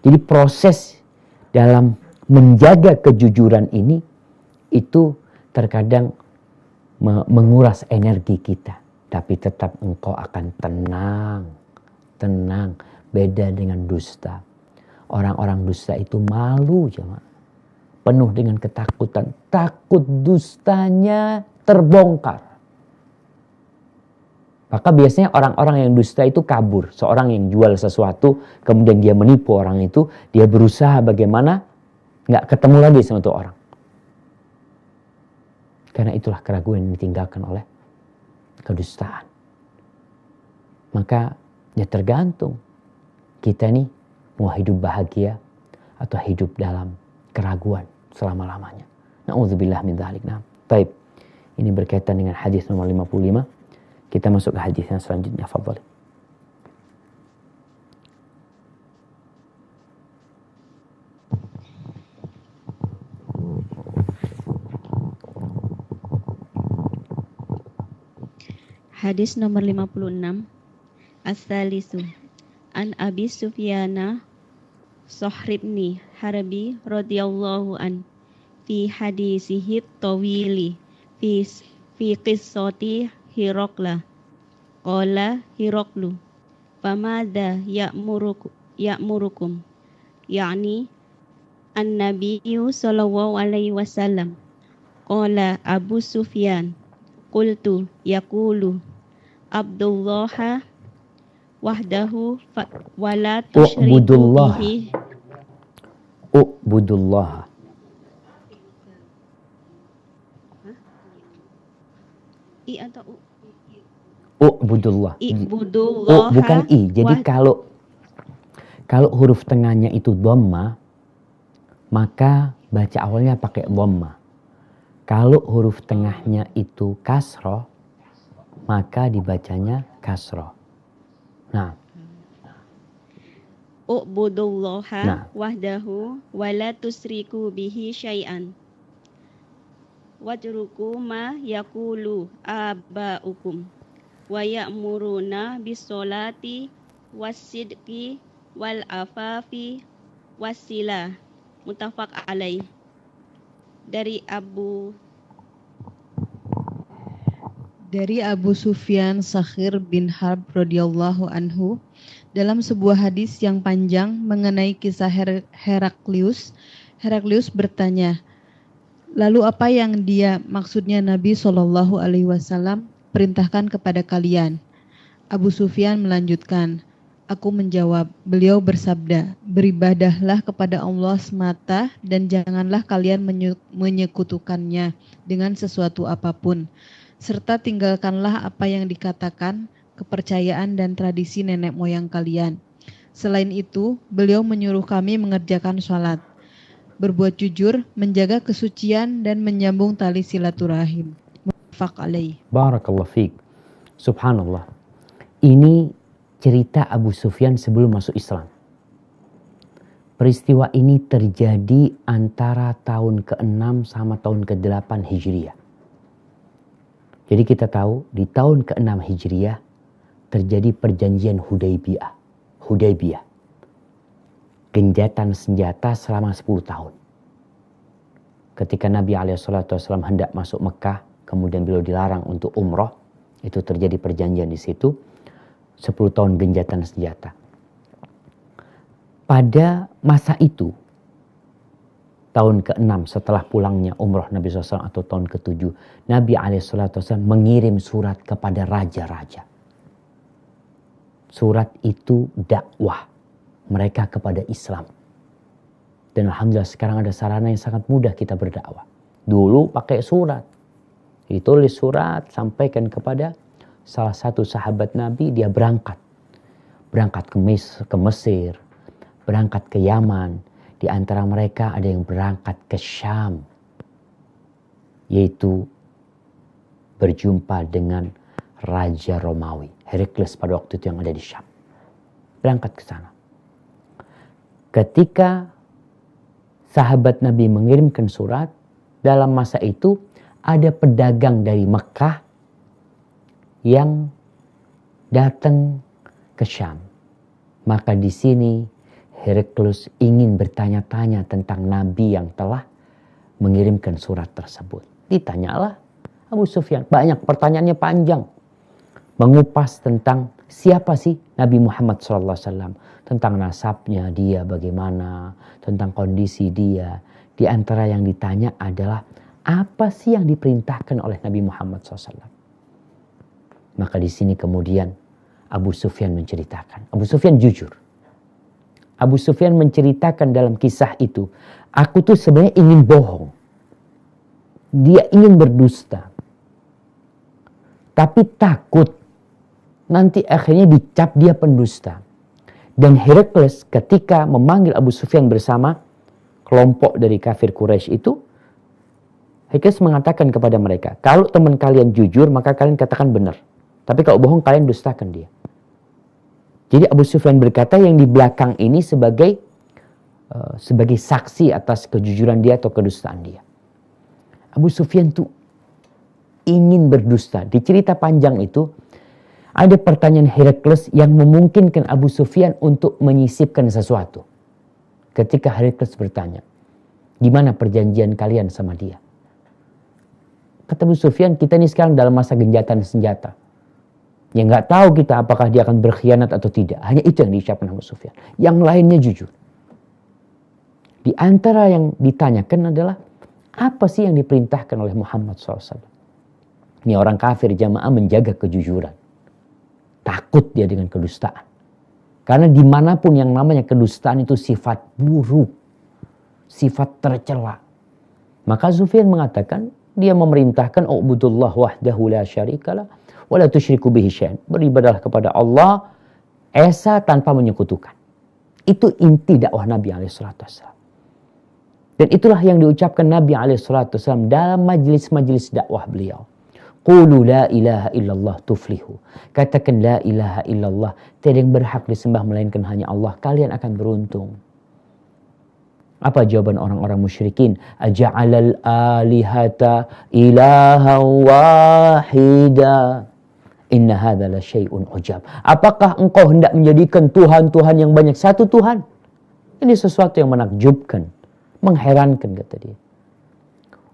Jadi proses dalam menjaga kejujuran ini itu terkadang menguras energi kita. Tapi tetap engkau akan tenang. Tenang. Beda dengan dusta. Orang-orang dusta itu malu jemaah. Penuh dengan ketakutan. Takut dustanya terbongkar. Maka biasanya orang-orang yang dusta itu kabur. Seorang yang jual sesuatu, kemudian dia menipu orang itu, dia berusaha bagaimana nggak ketemu lagi sama itu orang. Karena itulah keraguan yang ditinggalkan oleh kedustaan. Maka ya tergantung kita nih mau hidup bahagia atau hidup dalam keraguan selama-lamanya. Na'udzubillah min dzalik. Nah, baik. Ini berkaitan dengan hadis nomor 55. Kita masuk ke hadis yang selanjutnya. Fadhali. Hadis nomor 56. As-salisu an Abi Sufyana Sohribni Harbi radhiyallahu an fi hadisihi tawili fi qissati Hirokla qala Hiroklu famada ya'murukum yakni an-nabiyyu sallallahu alaihi wasallam qala Abu Sufyan qultu yaqulu Abdullah wahdahu wala tusyriku bihi Ubudullah. I atau u? Ubudullah. Ibudullah. Bukan i. Jadi kalau huruf tengahnya itu dhamma, maka baca awalnya pakai dhamma. Kalau huruf tengahnya itu kasroh, maka dibacanya kasroh. Nah, U'budullaha wahdahu wala tusriku bihi syai'an wajruku ma yakulu aba'ukum wa ya'muruna bisolati wassidqi wal afafi wassila. Muttafaq alaih. Dari Abu Sufyan Sakhir bin Harb radhiyallahu anhu dalam sebuah hadis yang panjang mengenai kisah Heraklius. Heraklius bertanya, lalu apa yang maksudnya Nabi Shallallahu Alaihi Wasallam perintahkan kepada kalian? Abu Sufyan melanjutkan, aku menjawab, beliau bersabda, beribadahlah kepada Allah semata dan janganlah kalian menyekutukannya dengan sesuatu apapun. Serta tinggalkanlah apa yang dikatakan kepercayaan dan tradisi nenek moyang kalian. Selain itu, beliau menyuruh kami mengerjakan sholat. berbuat jujur, menjaga kesucian, dan menyambung tali silaturahim. Muttafaq alaih. Barakallah fiik. Subhanallah. Ini cerita Abu Sufyan sebelum masuk Islam. Peristiwa ini terjadi antara tahun ke-6 sama tahun ke-8 Hijriah. Jadi kita tahu di tahun ke-6 Hijriah terjadi perjanjian Hudaybiyah. Genjatan senjata selama 10 tahun. Ketika Nabi SAW hendak masuk Mekah, kemudian beliau dilarang untuk umroh, itu terjadi perjanjian di situ. 10 tahun genjatan senjata. Pada masa itu, tahun ke-6 setelah pulangnya umroh Nabi SAW atau tahun ke-7, Nabi SAW mengirim surat kepada raja-raja. Surat itu dakwah mereka kepada Islam. Dan alhamdulillah sekarang ada sarana yang sangat mudah kita berdakwah. Dulu pakai surat. Ditulis surat, sampaikan kepada salah satu sahabat Nabi, dia berangkat. Berangkat ke Mesir, berangkat ke Yaman. Di antara mereka ada yang berangkat ke Syam. Yaitu berjumpa dengan Raja Romawi. Heraklius pada waktu itu yang ada di Syam. Berangkat ke sana. Ketika sahabat Nabi mengirimkan surat, dalam masa itu ada pedagang dari Mekah yang datang ke Syam. Maka di sini Heraklius ingin bertanya-tanya tentang Nabi yang telah mengirimkan surat tersebut. Ditanyalah Abu Sufyan. Banyak pertanyaannya panjang. Mengupas tentang siapa sih Nabi Muhammad SAW. Tentang nasabnya dia bagaimana. Tentang kondisi dia. Di antara yang ditanya adalah apa sih yang diperintahkan oleh Nabi Muhammad SAW. Maka di sini kemudian Abu Sufyan menceritakan. Abu Sufyan jujur. Abu Sufyan menceritakan dalam kisah itu, aku tuh sebenarnya ingin bohong. Dia ingin berdusta. Tapi takut nanti akhirnya dicap dia pendusta. Dan Heraklius ketika memanggil Abu Sufyan bersama kelompok dari kafir Quraisy itu, Heraklius mengatakan kepada mereka, kalau teman kalian jujur maka kalian katakan benar. Tapi kalau bohong kalian dustakan dia. Jadi Abu Sufyan berkata yang di belakang ini sebagai saksi atas kejujuran dia atau kedustaan dia. Abu Sufyan tuh ingin berdusta. Di cerita panjang itu ada pertanyaan Heraklius yang memungkinkan Abu Sufyan untuk menyisipkan sesuatu. Ketika Heraklius bertanya, gimana perjanjian kalian sama dia? Kata Abu Sufyan, kita ini sekarang dalam masa genjatan senjata. Ya nggak tahu kita apakah dia akan berkhianat atau tidak. Hanya itu yang diucapkan Abu Sufyan. Yang lainnya jujur. Di antara yang ditanyakan adalah apa sih yang diperintahkan oleh Muhammad SAW. Ini orang kafir jamaah menjaga kejujuran. Takut dia dengan kedustaan. Karena dimanapun yang namanya kedustaan itu sifat buruk. Sifat tercela. Maka Sufyan mengatakan dia memerintahkan ubudullah wahdahu la syarikalah. Wala tusyriku bihi syai'an. Beribadahlah kepada Allah esa tanpa menyekutukan. Itu inti dakwah Nabi SAW. Dan itulah yang diucapkan Nabi SAW dalam majlis-majlis dakwah beliau. Qulu la ilaha illallah tuflihu. Katakan la ilaha illallah. Tiada yang berhak disembah melainkan hanya Allah. Kalian akan beruntung. Apa jawaban orang-orang musyrikin? Aja'alal alihata ilaha wahida. Inna hadza la syai'un ujab. Apakah engkau hendak menjadikan Tuhan-Tuhan yang banyak satu Tuhan? Ini sesuatu yang menakjubkan, mengherankan kata dia.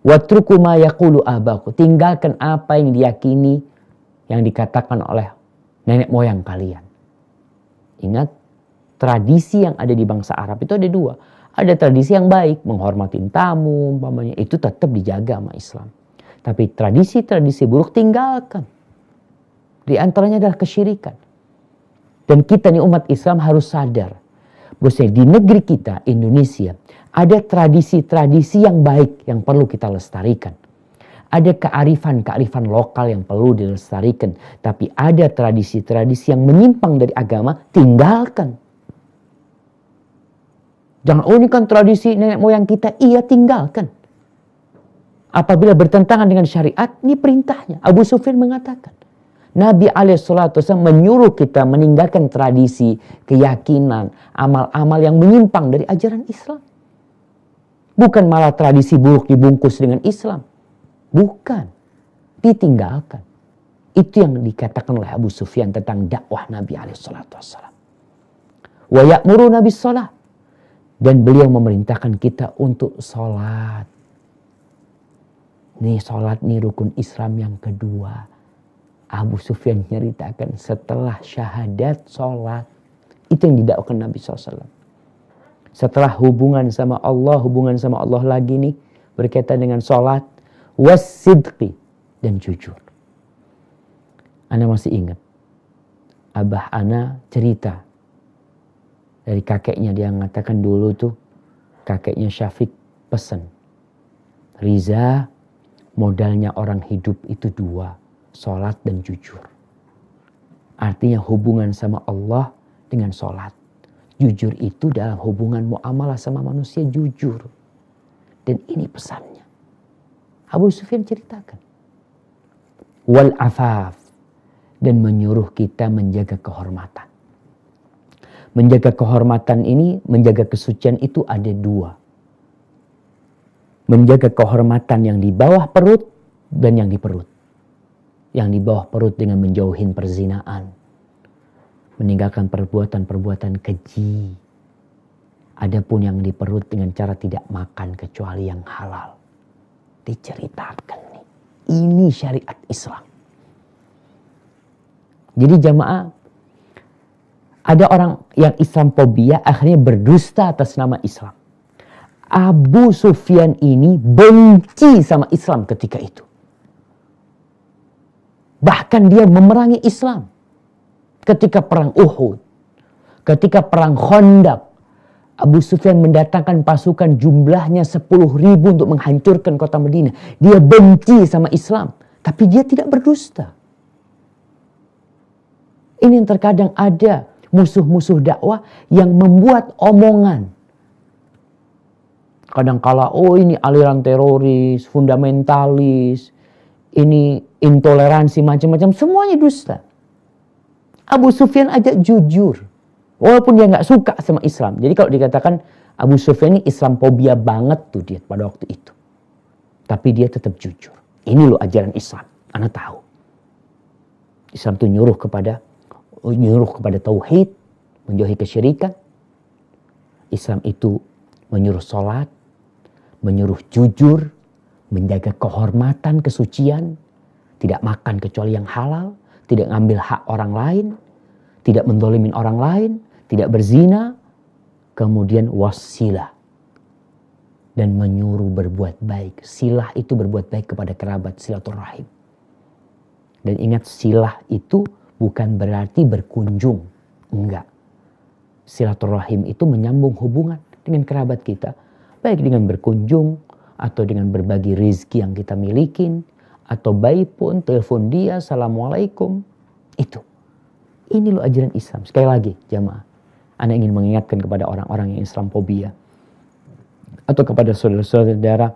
Watruku ma yaqulu abaku. Tinggalkan apa yang diyakini, yang dikatakan oleh nenek moyang kalian. Ingat, tradisi yang ada di bangsa Arab itu ada dua. Ada tradisi yang baik, menghormati tamu, umpamanya itu tetap dijaga sama Islam. Tapi tradisi-tradisi buruk tinggalkan. Di antaranya adalah kesyirikan. Dan kita nih umat Islam harus sadar bahwa di negeri kita, Indonesia, ada tradisi-tradisi yang baik yang perlu kita lestarikan. Ada kearifan-kearifan lokal yang perlu dilestarikan. Tapi ada tradisi-tradisi yang menyimpang dari agama, tinggalkan. Jangan, oh ini kan tradisi nenek moyang kita. Iya, tinggalkan. Apabila bertentangan dengan syariat, ini perintahnya. Abu Sufyan mengatakan, Nabi SAW menyuruh kita meninggalkan tradisi, keyakinan, amal-amal yang menyimpang dari ajaran Islam. Bukan malah tradisi buruk dibungkus dengan Islam. Bukan. Ditinggalkan. Itu yang dikatakan oleh Abu Sufyan tentang dakwah Nabi SAW. Wa ya'muruna bis shalah. Dan beliau memerintahkan kita untuk sholat. Nih sholat nih rukun Islam yang kedua. Abu Sufyan nyeritakan setelah syahadat sholat. Itu yang didakwakan Nabi SAW. Setelah hubungan sama Allah lagi nih. Berkaitan dengan sholat. Wassidqi. Dan jujur. Ana masih ingat. Abah Ana cerita. Dari kakeknya dia mengatakan dulu tuh. Kakeknya Syafiq pesan. Riza, modalnya orang hidup itu dua. Sholat dan jujur. Artinya hubungan sama Allah dengan sholat. Jujur itu dalam hubungan muamalah sama manusia jujur. Dan ini pesannya. Abu Sufyan ceritakan. Wal afaf. Dan menyuruh kita menjaga kehormatan. Menjaga kehormatan ini, menjaga kesucian itu ada dua. Menjaga kehormatan yang di bawah perut dan yang di perut. Yang di bawah perut dengan menjauhin perzinaan. Meninggalkan perbuatan-perbuatan keji. Adapun yang di perut dengan cara tidak makan kecuali yang halal. Diceritakan nih. Ini syariat Islam. Jadi jamaah, ada orang yang Islamophobia akhirnya berdusta atas nama Islam. Abu Sufyan ini benci sama Islam ketika itu. Bahkan dia memerangi Islam. Ketika perang Uhud, ketika perang Khandaq, Abu Sufyan mendatangkan pasukan jumlahnya 10.000 untuk menghancurkan kota Madinah. Dia benci sama Islam, tapi dia tidak berdusta. Ini yang terkadang ada musuh-musuh dakwah yang membuat omongan. Kadang-kala, oh ini aliran teroris, fundamentalis, ini intoleransi macam-macam, semuanya dusta. Abu Sufyan aja jujur. Walaupun dia gak suka sama Islam. Jadi kalau dikatakan Abu Sufyan ini Islamophobia banget tuh dia pada waktu itu. Tapi dia tetap jujur. Ini loh ajaran Islam. Anda tahu. Islam tuh nyuruh kepada tauhid, menjauhi kesyirikan. Islam itu menyuruh sholat, menyuruh jujur, menjaga kehormatan, kesucian, tidak makan kecuali yang halal, tidak ngambil hak orang lain, tidak mendolimin orang lain, tidak berzina, kemudian wasilah. Dan menyuruh berbuat baik. Silah itu berbuat baik kepada kerabat, silaturahim. Dan ingat, silah itu bukan berarti berkunjung. Enggak. Silaturahim itu menyambung hubungan dengan kerabat kita. Baik dengan berkunjung, atau dengan berbagi rizki yang kita milikin, atau baik pun telepon dia, assalamualaikum. Itu. Ini loh ajaran Islam. Sekali lagi jamaah. Anda ingin mengingatkan kepada orang-orang yang Islamophobia. Atau kepada saudara-saudara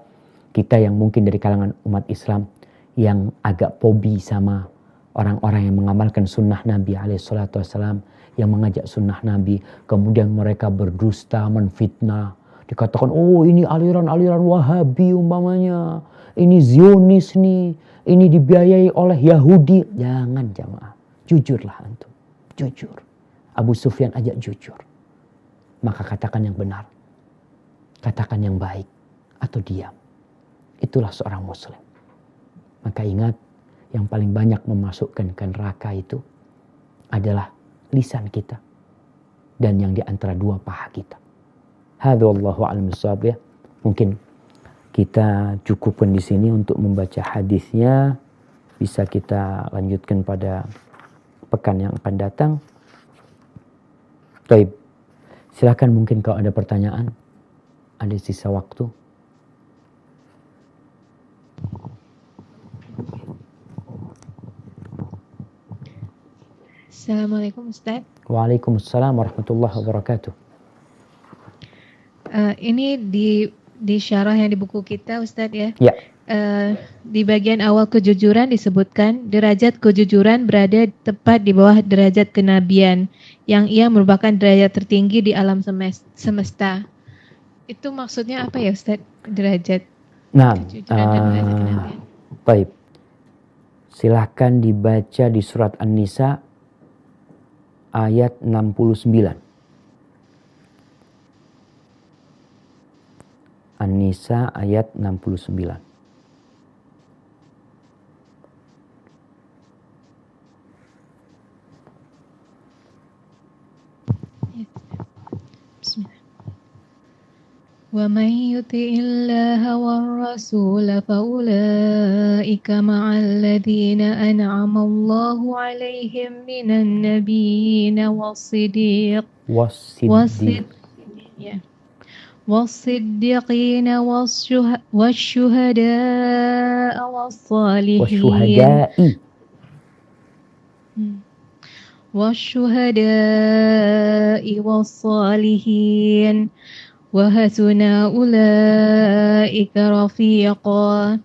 kita yang mungkin dari kalangan umat Islam. Yang agak fobi sama orang-orang yang mengamalkan sunnah Nabi SAW. Yang mengajak sunnah Nabi. Kemudian mereka berdusta, menfitnah. Dikatakan, oh ini aliran-aliran Wahabi umpamanya. Ini Zionis nih. Ini dibiayai oleh Yahudi. Jangan jamaah. Jujurlah antum. Jujur. Abu Sufyan ajak jujur. Maka katakan yang benar. Katakan yang baik. Atau diam. Itulah seorang muslim. Maka ingat. Yang paling banyak memasukkan ke neraka itu. Adalah lisan kita. Dan yang di antara dua paha kita. Hadza wallahu a'lam bishawab ya. Mungkin kita cukupkan di sini untuk membaca hadisnya. Bisa kita lanjutkan pada pekan yang akan datang. Baik. Silakan mungkin kalau ada pertanyaan. Ada sisa waktu. Assalamualaikum Ustaz. Waalaikumsalam warahmatullahi wabarakatuh. ini di syarah yang di buku kita Ustadz ya. Ya. Di bagian awal kejujuran disebutkan derajat kejujuran berada tepat di bawah derajat kenabian yang ia merupakan derajat tertinggi di alam semesta. Itu maksudnya apa ya Ustadz? Derajat kejujuran dan derajat kenabian. Baik. Silahkan dibaca di surat An-Nisa ayat 69. An-Nisa ayat 69. وَمَنْ يُطِعِ اللَّهَ وَالرَّسُولَ فَأُولَئِكَ مَعَ الَّذِينَ أَنْعَمَ اللَّهُ عَلَيْهِمْ مِنَ النَّبِيِّينَ وَالصِّدِّيقِينَ وَالشُّهَدَاءِ وَالصَّالِحِينَ وَحَسُنَ أُولَئِكَ رَفِيقًا.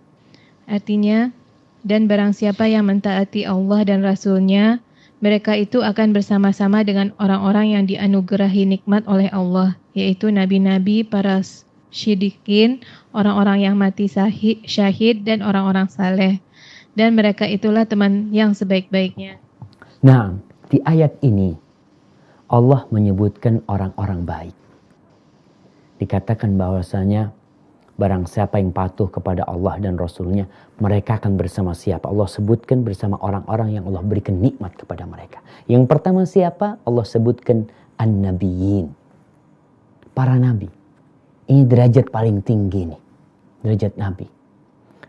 Artinya, dan barang siapa yang mentaati Allah dan Rasul-Nya, mereka itu akan bersama-sama dengan orang-orang yang dianugerahi nikmat oleh Allah, yaitu nabi-nabi, para syidikin, orang-orang yang mati syahid, dan orang-orang saleh. Dan mereka itulah teman yang sebaik-baiknya. Nah, di ayat ini Allah menyebutkan orang-orang baik. Dikatakan bahwasanya barang siapa yang patuh kepada Allah dan Rasul-Nya, mereka akan bersama siapa? Allah sebutkan bersama orang-orang yang Allah berikan nikmat kepada mereka. Yang pertama siapa? Allah sebutkan an-nabiyyin. Para nabi. Ini derajat paling tinggi nih. Derajat nabi.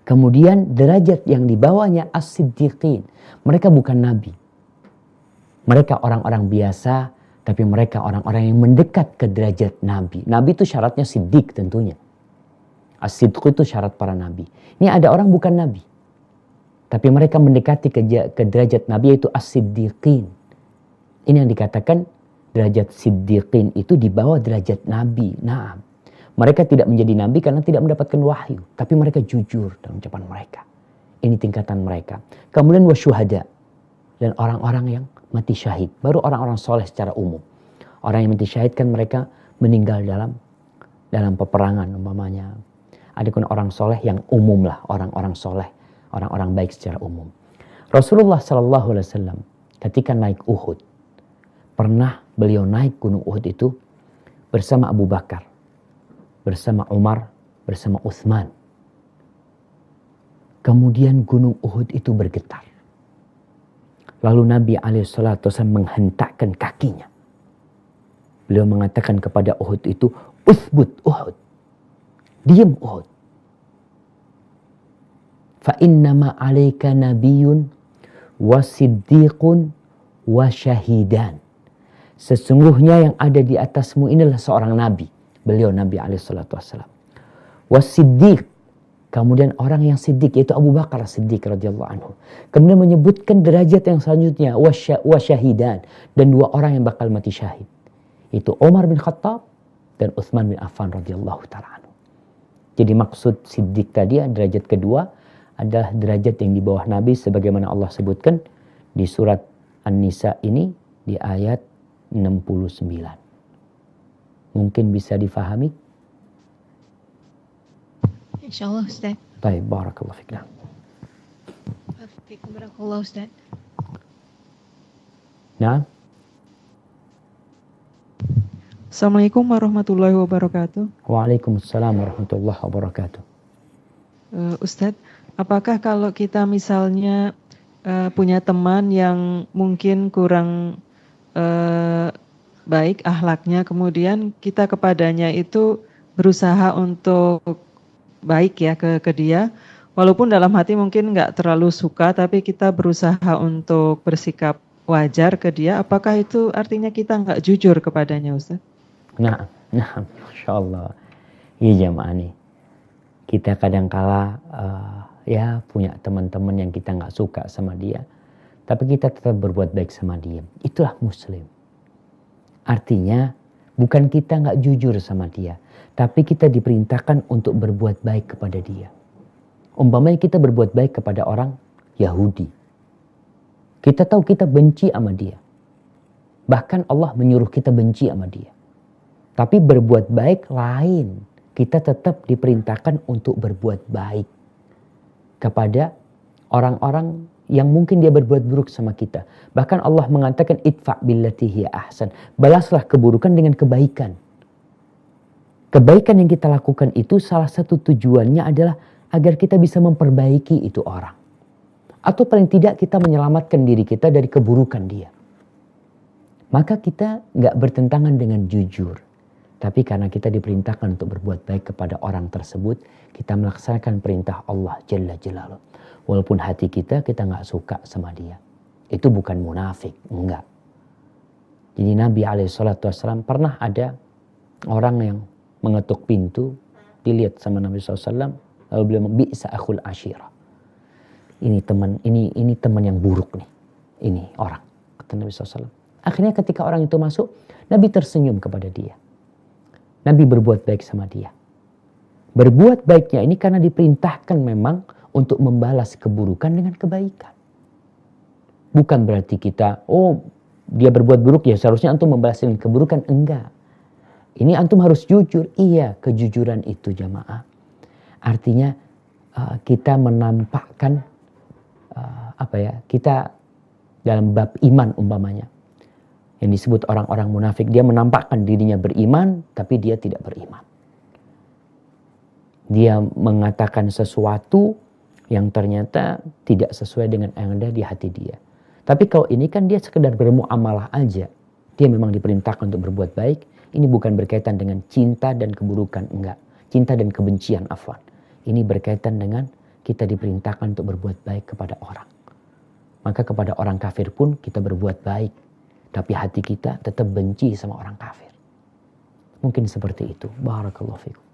Kemudian derajat yang di bawahnya as-siddiqin. Mereka bukan nabi. Mereka orang-orang biasa, tapi mereka orang-orang yang mendekat ke derajat nabi. Nabi itu syaratnya siddiq tentunya. As-sidq itu syarat para nabi. Ini ada orang bukan nabi, tapi mereka mendekati ke derajat nabi, yaitu as-siddiqin. Ini yang dikatakan derajat siddiqin itu di bawah derajat nabi. Nah, mereka tidak menjadi nabi karena tidak mendapatkan wahyu, tapi mereka jujur dalam ucapan mereka. Ini tingkatan mereka. Kemudian wasyuhada, dan orang-orang yang mati syahid. Baru orang-orang soleh secara umum. Orang yang mati syahid kan mereka meninggal dalam peperangan umpamanya. Adapun orang soleh yang umum lah, orang-orang soleh, orang-orang baik secara umum. Rasulullah SAW ketika naik Uhud, pernah beliau naik gunung Uhud itu bersama Abu Bakar, bersama Umar, bersama Utsman. Kemudian gunung Uhud itu bergetar. Lalu Nabi SAW menghentakkan kakinya. Beliau mengatakan kepada Uhud itu, "Uthbut Uhud." Diam Uhud. Fa innama 'alaika nabiyyun wa siddiqun wa syahidan. Sesungguhnya yang ada di atasmu inilah seorang nabi. Beliau Nabi SAW. Was-siddiq. Kemudian orang yang siddiq, yaitu Abu Bakar Siddiq radhiyallahu anhu. Kemudian menyebutkan derajat yang selanjutnya, wasyahidan, dan dua orang yang bakal mati syahid. Itu Umar bin Khattab dan Utsman bin Affan radhiyallahu ta'ala anhu. Jadi maksud siddiq tadi, derajat kedua adalah derajat yang di bawah Nabi, sebagaimana Allah sebutkan di surat An-Nisa ini di ayat 69. Mungkin bisa difahami? Insyaallah Ustaz. Baik, barakallahu fikna. Barakallahu Ustaz. Nah. Assalamualaikum warahmatullahi wabarakatuh. Waalaikumsalam warahmatullahi wabarakatuh. Ustadz, apakah kalau kita misalnya punya teman yang mungkin kurang baik akhlaknya, kemudian kita kepadanya itu berusaha untuk baik ya ke dia, walaupun dalam hati mungkin nggak terlalu suka, tapi kita berusaha untuk bersikap wajar ke dia, apakah itu artinya kita nggak jujur kepadanya, Ustaz? Nah, Masya Allah. Iya jamaah nih. Kita kadangkala ya punya teman-teman yang kita nggak suka sama dia, tapi kita tetap berbuat baik sama dia. Itulah Muslim. Artinya bukan kita nggak jujur sama dia, Tapi kita diperintahkan untuk berbuat baik kepada dia. Umpamanya kita berbuat baik kepada orang Yahudi. Kita tahu kita benci sama dia. Bahkan Allah menyuruh kita benci sama dia. Tapi berbuat baik lain. Kita tetap diperintahkan untuk berbuat baik kepada orang-orang yang mungkin dia berbuat buruk sama kita. Bahkan Allah mengatakan idfa' billati hiya ahsan. Balaslah keburukan dengan kebaikan. Kebaikan yang kita lakukan itu salah satu tujuannya adalah agar kita bisa memperbaiki itu orang. Atau paling tidak kita menyelamatkan diri kita dari keburukan dia. Maka kita gak bertentangan dengan jujur. Tapi karena kita diperintahkan untuk berbuat baik kepada orang tersebut, kita melaksanakan perintah Allah Jalla Jalaluh. Walaupun hati kita gak suka sama dia. Itu bukan munafik, enggak. Jadi Nabi SAW pernah ada orang yang mengetuk pintu, dilihat sama Nabi SAW, lalu beliau bilang, bi'sa akhul ashirah. Ini teman yang buruk nih. Ini orang, kata Nabi SAW. Akhirnya ketika orang itu masuk, Nabi tersenyum kepada dia. Nabi berbuat baik sama dia. Berbuat baiknya ini karena diperintahkan memang untuk membalas keburukan dengan kebaikan. Bukan berarti kita, dia berbuat buruk ya seharusnya antum membalas dengan keburukan. Enggak. Ini antum harus jujur. Iya, kejujuran itu jamaah. Artinya kita menampakkan kita dalam bab iman umpamanya. Yang disebut orang-orang munafik, dia menampakkan dirinya beriman, tapi dia tidak beriman. Dia mengatakan sesuatu yang ternyata tidak sesuai dengan yang ada di hati dia. Tapi kalau ini kan dia sekedar bermuamalah aja. Dia memang diperintahkan untuk berbuat baik. Ini bukan berkaitan dengan cinta dan keburukan, enggak. Cinta dan kebencian, afwan. Ini berkaitan dengan kita diperintahkan untuk berbuat baik kepada orang. Maka kepada orang kafir pun kita berbuat baik. Tapi hati kita tetap benci sama orang kafir. Mungkin seperti itu. Barakallahu fikum.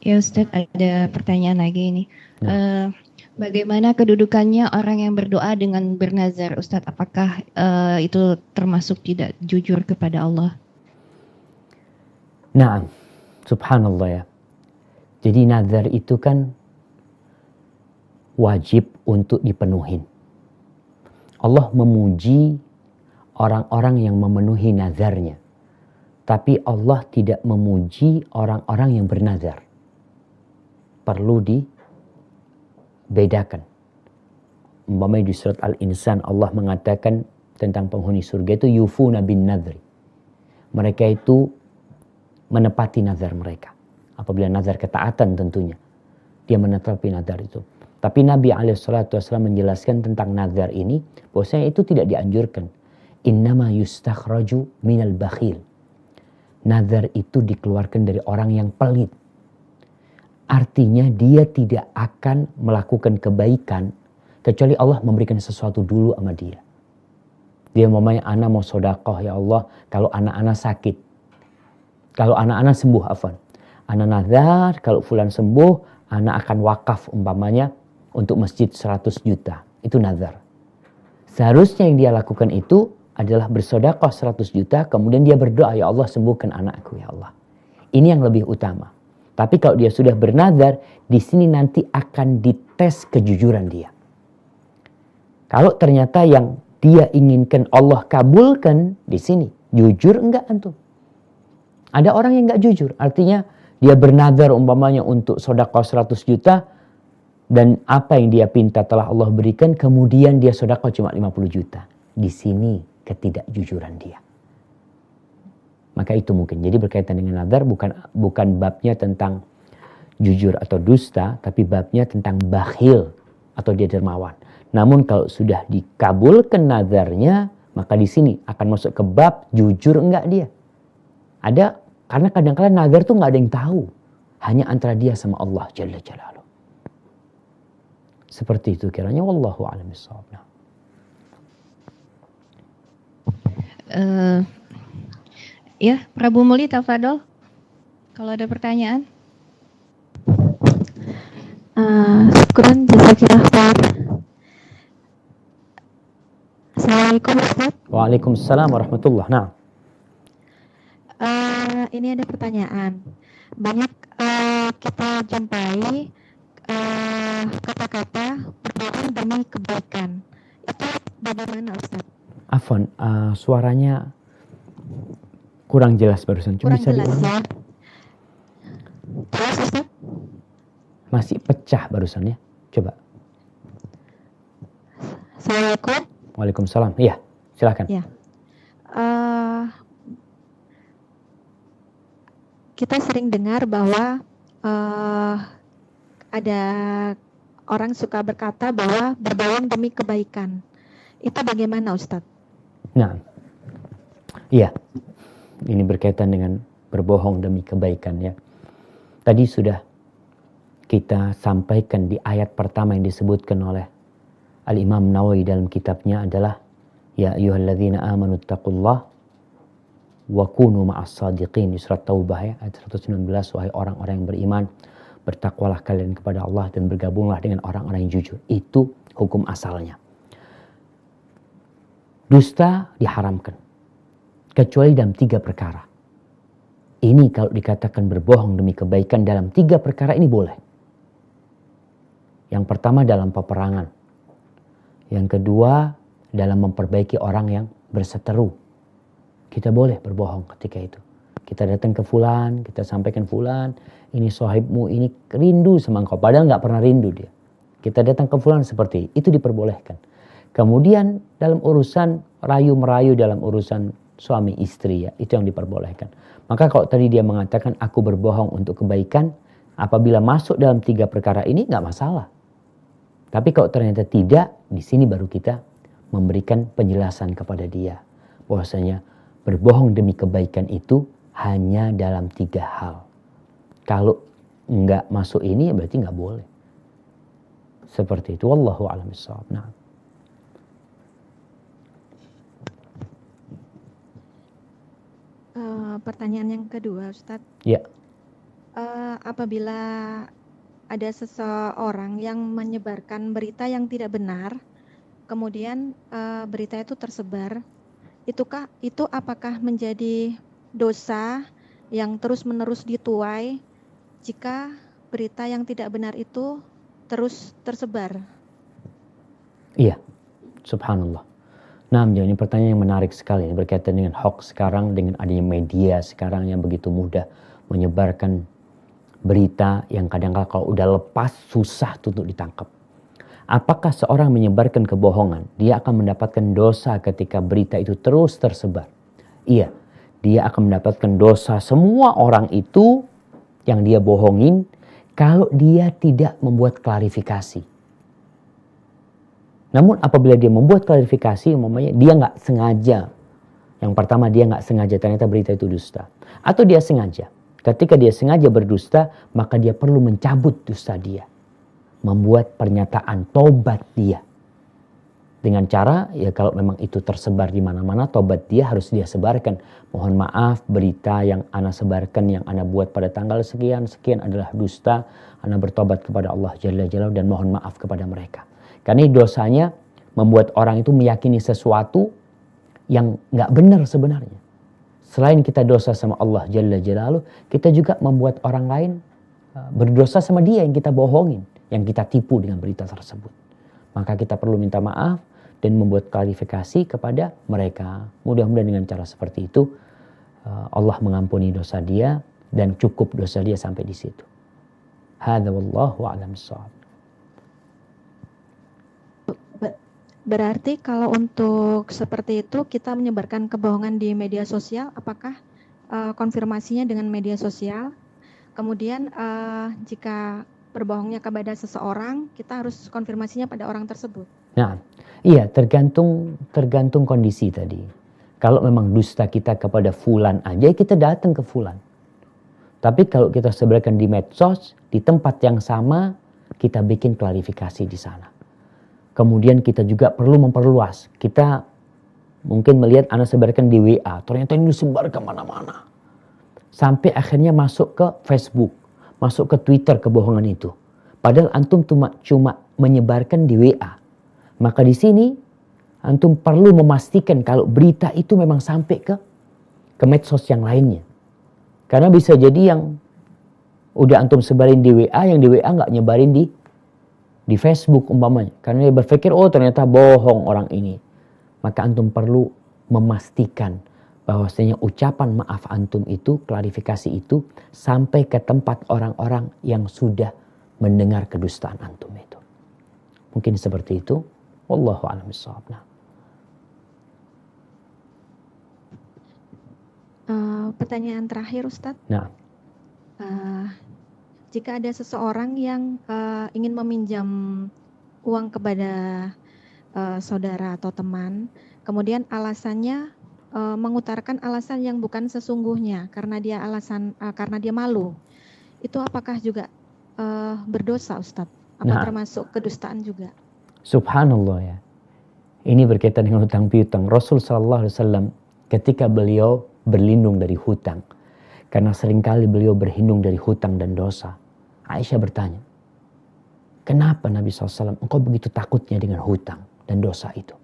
Ya Ustadz, ada pertanyaan lagi ini. Bagaimana kedudukannya orang yang berdoa dengan bernazar, Ustadz? Apakah itu termasuk tidak jujur kepada Allah? Nah, subhanallah ya. Jadi nazar itu kan wajib untuk dipenuhi. Allah memuji orang-orang yang memenuhi nazarnya. Tapi Allah tidak memuji orang-orang yang bernazar. Perlu dibedakan. Umpamanya di surat Al-Insan Allah mengatakan tentang penghuni surga itu yufuna bin nadri. Mereka itu menepati nazar mereka. Apabila nazar ketaatan tentunya. Dia menetapi nazar itu. Tapi Nabi SAW menjelaskan tentang nazar ini, bahwasanya itu tidak dianjurkan. Innama yustakhraju minal bakhil. Nazar itu dikeluarkan dari orang yang pelit. Artinya dia tidak akan melakukan kebaikan kecuali Allah memberikan sesuatu dulu sama dia. Dia mamanya anak mau sedekah ya Allah kalau anak-anak sakit. Kalau anak-anak sembuh afwan. Anak nazar kalau fulan sembuh, anak akan wakaf umpamanya untuk masjid 100 juta. Itu nazar. Seharusnya yang dia lakukan itu adalah bersedekah 100 juta. Kemudian dia berdoa, ya Allah sembuhkan anakku ya Allah. Ini yang lebih utama. Tapi kalau dia sudah bernazar, di sini nanti akan dites kejujuran dia. Kalau ternyata yang dia inginkan Allah kabulkan di sini, jujur enggak antum? Ada orang yang enggak jujur. Artinya dia bernazar umpamanya untuk sedekah 100 juta. Dan apa yang dia pinta telah Allah berikan, kemudian dia sedekah cuma 50 juta. Di sini ketidakjujuran dia. Maka itu mungkin. Jadi berkaitan dengan nazar bukan babnya tentang jujur atau dusta, tapi babnya tentang bakhil atau dia dermawan. Namun kalau sudah dikabulkan nazarnya, maka di sini akan masuk ke bab jujur enggak dia. Ada, karena kadang-kadang nazar tuh enggak ada yang tahu. Hanya antara dia sama Allah Jalla Jalaluh. Seperti itu kiranya, wallahu a'lam bishawab. Ya, Prabu Muli tafadhol. Kalau ada pertanyaan. Syukran, jazakillah khair. Assalamualaikum Assalamualaikum Ustaz. Waalaikumsalam warahmatullah. Nah, Ini ada pertanyaan. Banyak kita jumpai kata-kata berbohong demi kebaikan. Itu bagaimana Ustaz? afwan, suaranya kurang jelas barusan. Cuma Kurang bisa jelas diulang? ya. Jelas Ustaz? Masih pecah barusan ya. Coba. Assalamualaikum. Waalaikumsalam. Iya, silakan. Ya. Kita sering dengar bahwa ada orang suka berkata bahwa berbohong demi kebaikan. Itu bagaimana Ustadz? Nah, iya. Ini berkaitan dengan berbohong demi kebaikan ya. Tadi sudah kita sampaikan di ayat pertama yang disebutkan oleh Al-Imam Nawawi dalam kitabnya adalah ya ayyuhalladzina amanu taqullah wa kunu ma'as sadiqin di surat Taubah ya ayat 119, wahai orang-orang yang beriman, bertakwalah kalian kepada Allah dan bergabunglah dengan orang-orang yang jujur. Itu hukum asalnya. Dusta diharamkan kecuali dalam 3 perkara. Ini kalau dikatakan berbohong demi kebaikan dalam 3 perkara ini boleh. Yang pertama dalam peperangan. Yang kedua dalam memperbaiki orang yang berseteru. Kita boleh berbohong ketika itu. Kita datang ke fulan, kita sampaikan fulan, ini sohibmu, ini rindu sama engkau. Padahal nggak pernah rindu dia. Kita datang ke fulan seperti itu diperbolehkan. Kemudian dalam urusan rayu-merayu dalam urusan suami istri ya, itu yang diperbolehkan. Maka kalau tadi dia mengatakan aku berbohong untuk kebaikan, apabila masuk dalam 3 perkara ini nggak masalah. Tapi kalau ternyata tidak, di sini baru kita memberikan penjelasan kepada dia bahwasanya berbohong demi kebaikan itu hanya dalam 3 hal. Kalau nggak masuk ini berarti nggak boleh. Seperti itu. Wallahu a'lam bishawab. Nah. Pertanyaan yang kedua, Ustadz. Ya. Apabila ada seseorang yang menyebarkan berita yang tidak benar, kemudian berita itu tersebar, itu apakah menjadi dosa yang terus-menerus dituai jika berita yang tidak benar itu terus tersebar? Iya, subhanallah. Nah, ini pertanyaan yang menarik sekali berkaitan dengan hoax sekarang, dengan adanya media sekarang yang begitu mudah menyebarkan berita yang kadang-kadang kalau udah lepas susah untuk ditangkap. Apakah seorang menyebarkan kebohongan, dia akan mendapatkan dosa ketika berita itu terus tersebar? Iya, dia akan mendapatkan dosa semua orang itu yang dia bohongin kalau dia tidak membuat klarifikasi. Namun apabila dia membuat klarifikasi, umpamanya dia nggak sengaja. Yang pertama dia nggak sengaja, ternyata berita itu dusta. Atau dia sengaja. Ketika dia sengaja berdusta, maka dia perlu mencabut dusta dia. Membuat pernyataan tobat dia. Dengan cara, ya kalau memang itu tersebar di mana-mana, tobat dia harus dia sebarkan. Mohon maaf, berita yang ana sebarkan, yang ana buat pada tanggal sekian adalah dusta. Ana bertobat kepada Allah Jalla Jalla dan mohon maaf kepada mereka. Karena dosanya membuat orang itu meyakini sesuatu yang nggak benar sebenarnya. Selain kita dosa sama Allah Jalla Jalaluh, kita juga membuat orang lain berdosa sama dia yang kita bohongin, yang kita tipu dengan berita tersebut. Maka kita perlu minta maaf dan membuat klarifikasi kepada mereka. Mudah-mudahan dengan cara seperti itu Allah mengampuni dosa dia dan cukup dosa dia sampai di situ. Hadza wallahu a'lam bishawab. Berarti kalau untuk seperti itu kita menyebarkan kebohongan di media sosial, apakah konfirmasinya dengan media sosial? Kemudian jika berbohongnya kepada seseorang, kita harus konfirmasinya pada orang tersebut. Nah, iya tergantung kondisi tadi. Kalau memang dusta kita kepada fulan aja, kita datang ke fulan. Tapi kalau kita sebarkan di medsos, di tempat yang sama, kita bikin klarifikasi di sana. Kemudian kita juga perlu memperluas. Kita mungkin melihat anak sebarkan di WA. Ternyata ini disebar kemana-mana. Sampai akhirnya masuk ke Facebook. Masuk ke Twitter kebohongan itu. Padahal antum cuma menyebarkan di WA. Maka di sini antum perlu memastikan kalau berita itu memang sampai ke medsos yang lainnya. Karena bisa jadi yang udah antum sebarin di WA, yang di WA nggak nyebarin di Facebook umpamanya. Karena dia berpikir, oh ternyata bohong orang ini. Maka antum perlu memastikan bahwasanya ucapan maaf antum itu, klarifikasi itu sampai ke tempat orang-orang yang sudah mendengar kedustaan antum itu. Mungkin seperti itu. Wallahu a'lam bishawab. Pertanyaan terakhir, Ustadz. Nah. Jika ada seseorang yang ingin meminjam uang kepada saudara atau teman, kemudian alasannya mengutarakan alasan yang bukan sesungguhnya karena dia malu, itu apakah juga berdosa, Ustadz? Apa termasuk kedustaan juga? Subhanallah ya. Ini berkaitan dengan hutang piutang. Rasul sallallahu alaihi wasallam ketika beliau berlindung dari hutang, karena seringkali beliau berlindung dari hutang dan dosa. Aisyah bertanya, kenapa Nabi SAW engkau begitu takutnya dengan hutang dan dosa itu?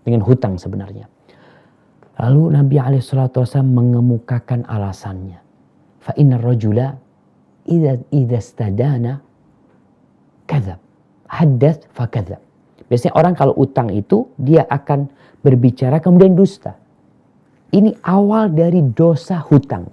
Dengan hutang sebenarnya. Lalu Nabi SAW mengemukakan alasannya. Fa inna rajula idza stadana kadzab, haddath fa kadzab. Biasanya orang kalau utang itu dia akan berbicara kemudian dusta. Ini awal dari dosa hutang.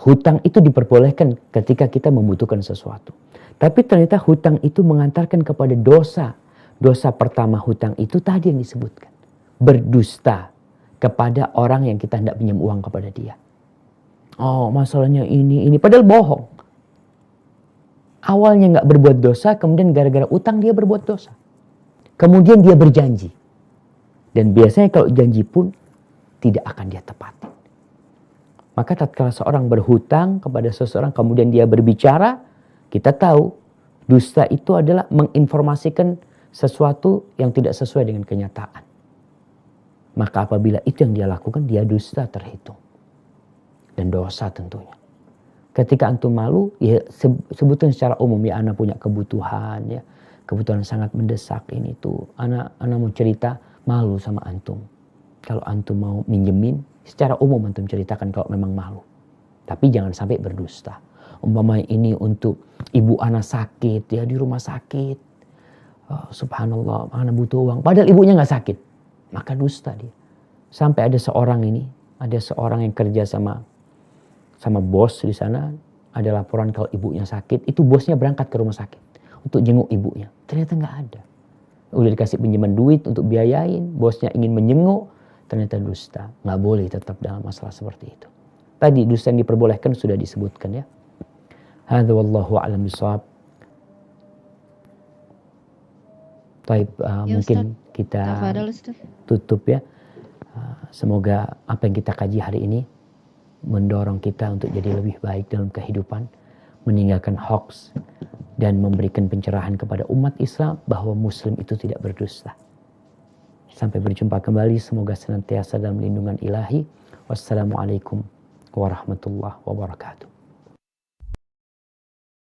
Hutang itu diperbolehkan ketika kita membutuhkan sesuatu. Tapi ternyata hutang itu mengantarkan kepada dosa. Dosa pertama hutang itu tadi yang disebutkan. Berdusta kepada orang yang kita hendak pinjam uang kepada dia. Oh, masalahnya ini. Padahal bohong. Awalnya nggak berbuat dosa, kemudian gara-gara utang dia berbuat dosa. Kemudian dia berjanji. Dan biasanya kalau janji pun tidak akan dia tepati. Maka tatkala seorang berhutang kepada seseorang kemudian dia berbicara, kita tahu dusta itu adalah menginformasikan sesuatu yang tidak sesuai dengan kenyataan. Maka apabila itu yang dia lakukan, dia dusta terhitung. Dan dosa tentunya. Ketika antum malu, ya sebutkan secara umum, ya anak punya kebutuhan, ya kebutuhan sangat mendesak ini tuh. Anak mau cerita, malu sama antum. Kalau antum mau minjemin, secara umum antum ceritakan kalau memang malu. Tapi jangan sampai berdusta. Umpamanya ini untuk ibu anak sakit, ya di rumah sakit. Oh, subhanallah, anak butuh uang. Padahal ibunya gak sakit. Maka dusta dia. Sampai ada seorang yang kerja sama bos di sana. Ada laporan kalau ibunya sakit. Itu bosnya berangkat ke rumah sakit untuk jenguk ibunya. Ternyata gak ada. Udah dikasih pinjaman duit untuk biayain. Bosnya ingin menjenguk. Ternyata dusta. Nggak boleh tetap dalam masalah seperti itu. Tadi dusta yang diperbolehkan sudah disebutkan ya. Hadza wallahu a'lam bishawab. Baik, mungkin kita tutup ya. Semoga apa yang kita kaji hari ini mendorong kita untuk jadi lebih baik dalam kehidupan, meninggalkan hoax dan memberikan pencerahan kepada umat Islam bahwa Muslim itu tidak berdusta. Sampai berjumpa kembali, semoga senantiasa dalam lindungan ilahi. Wassalamualaikum warahmatullahi wabarakatuh.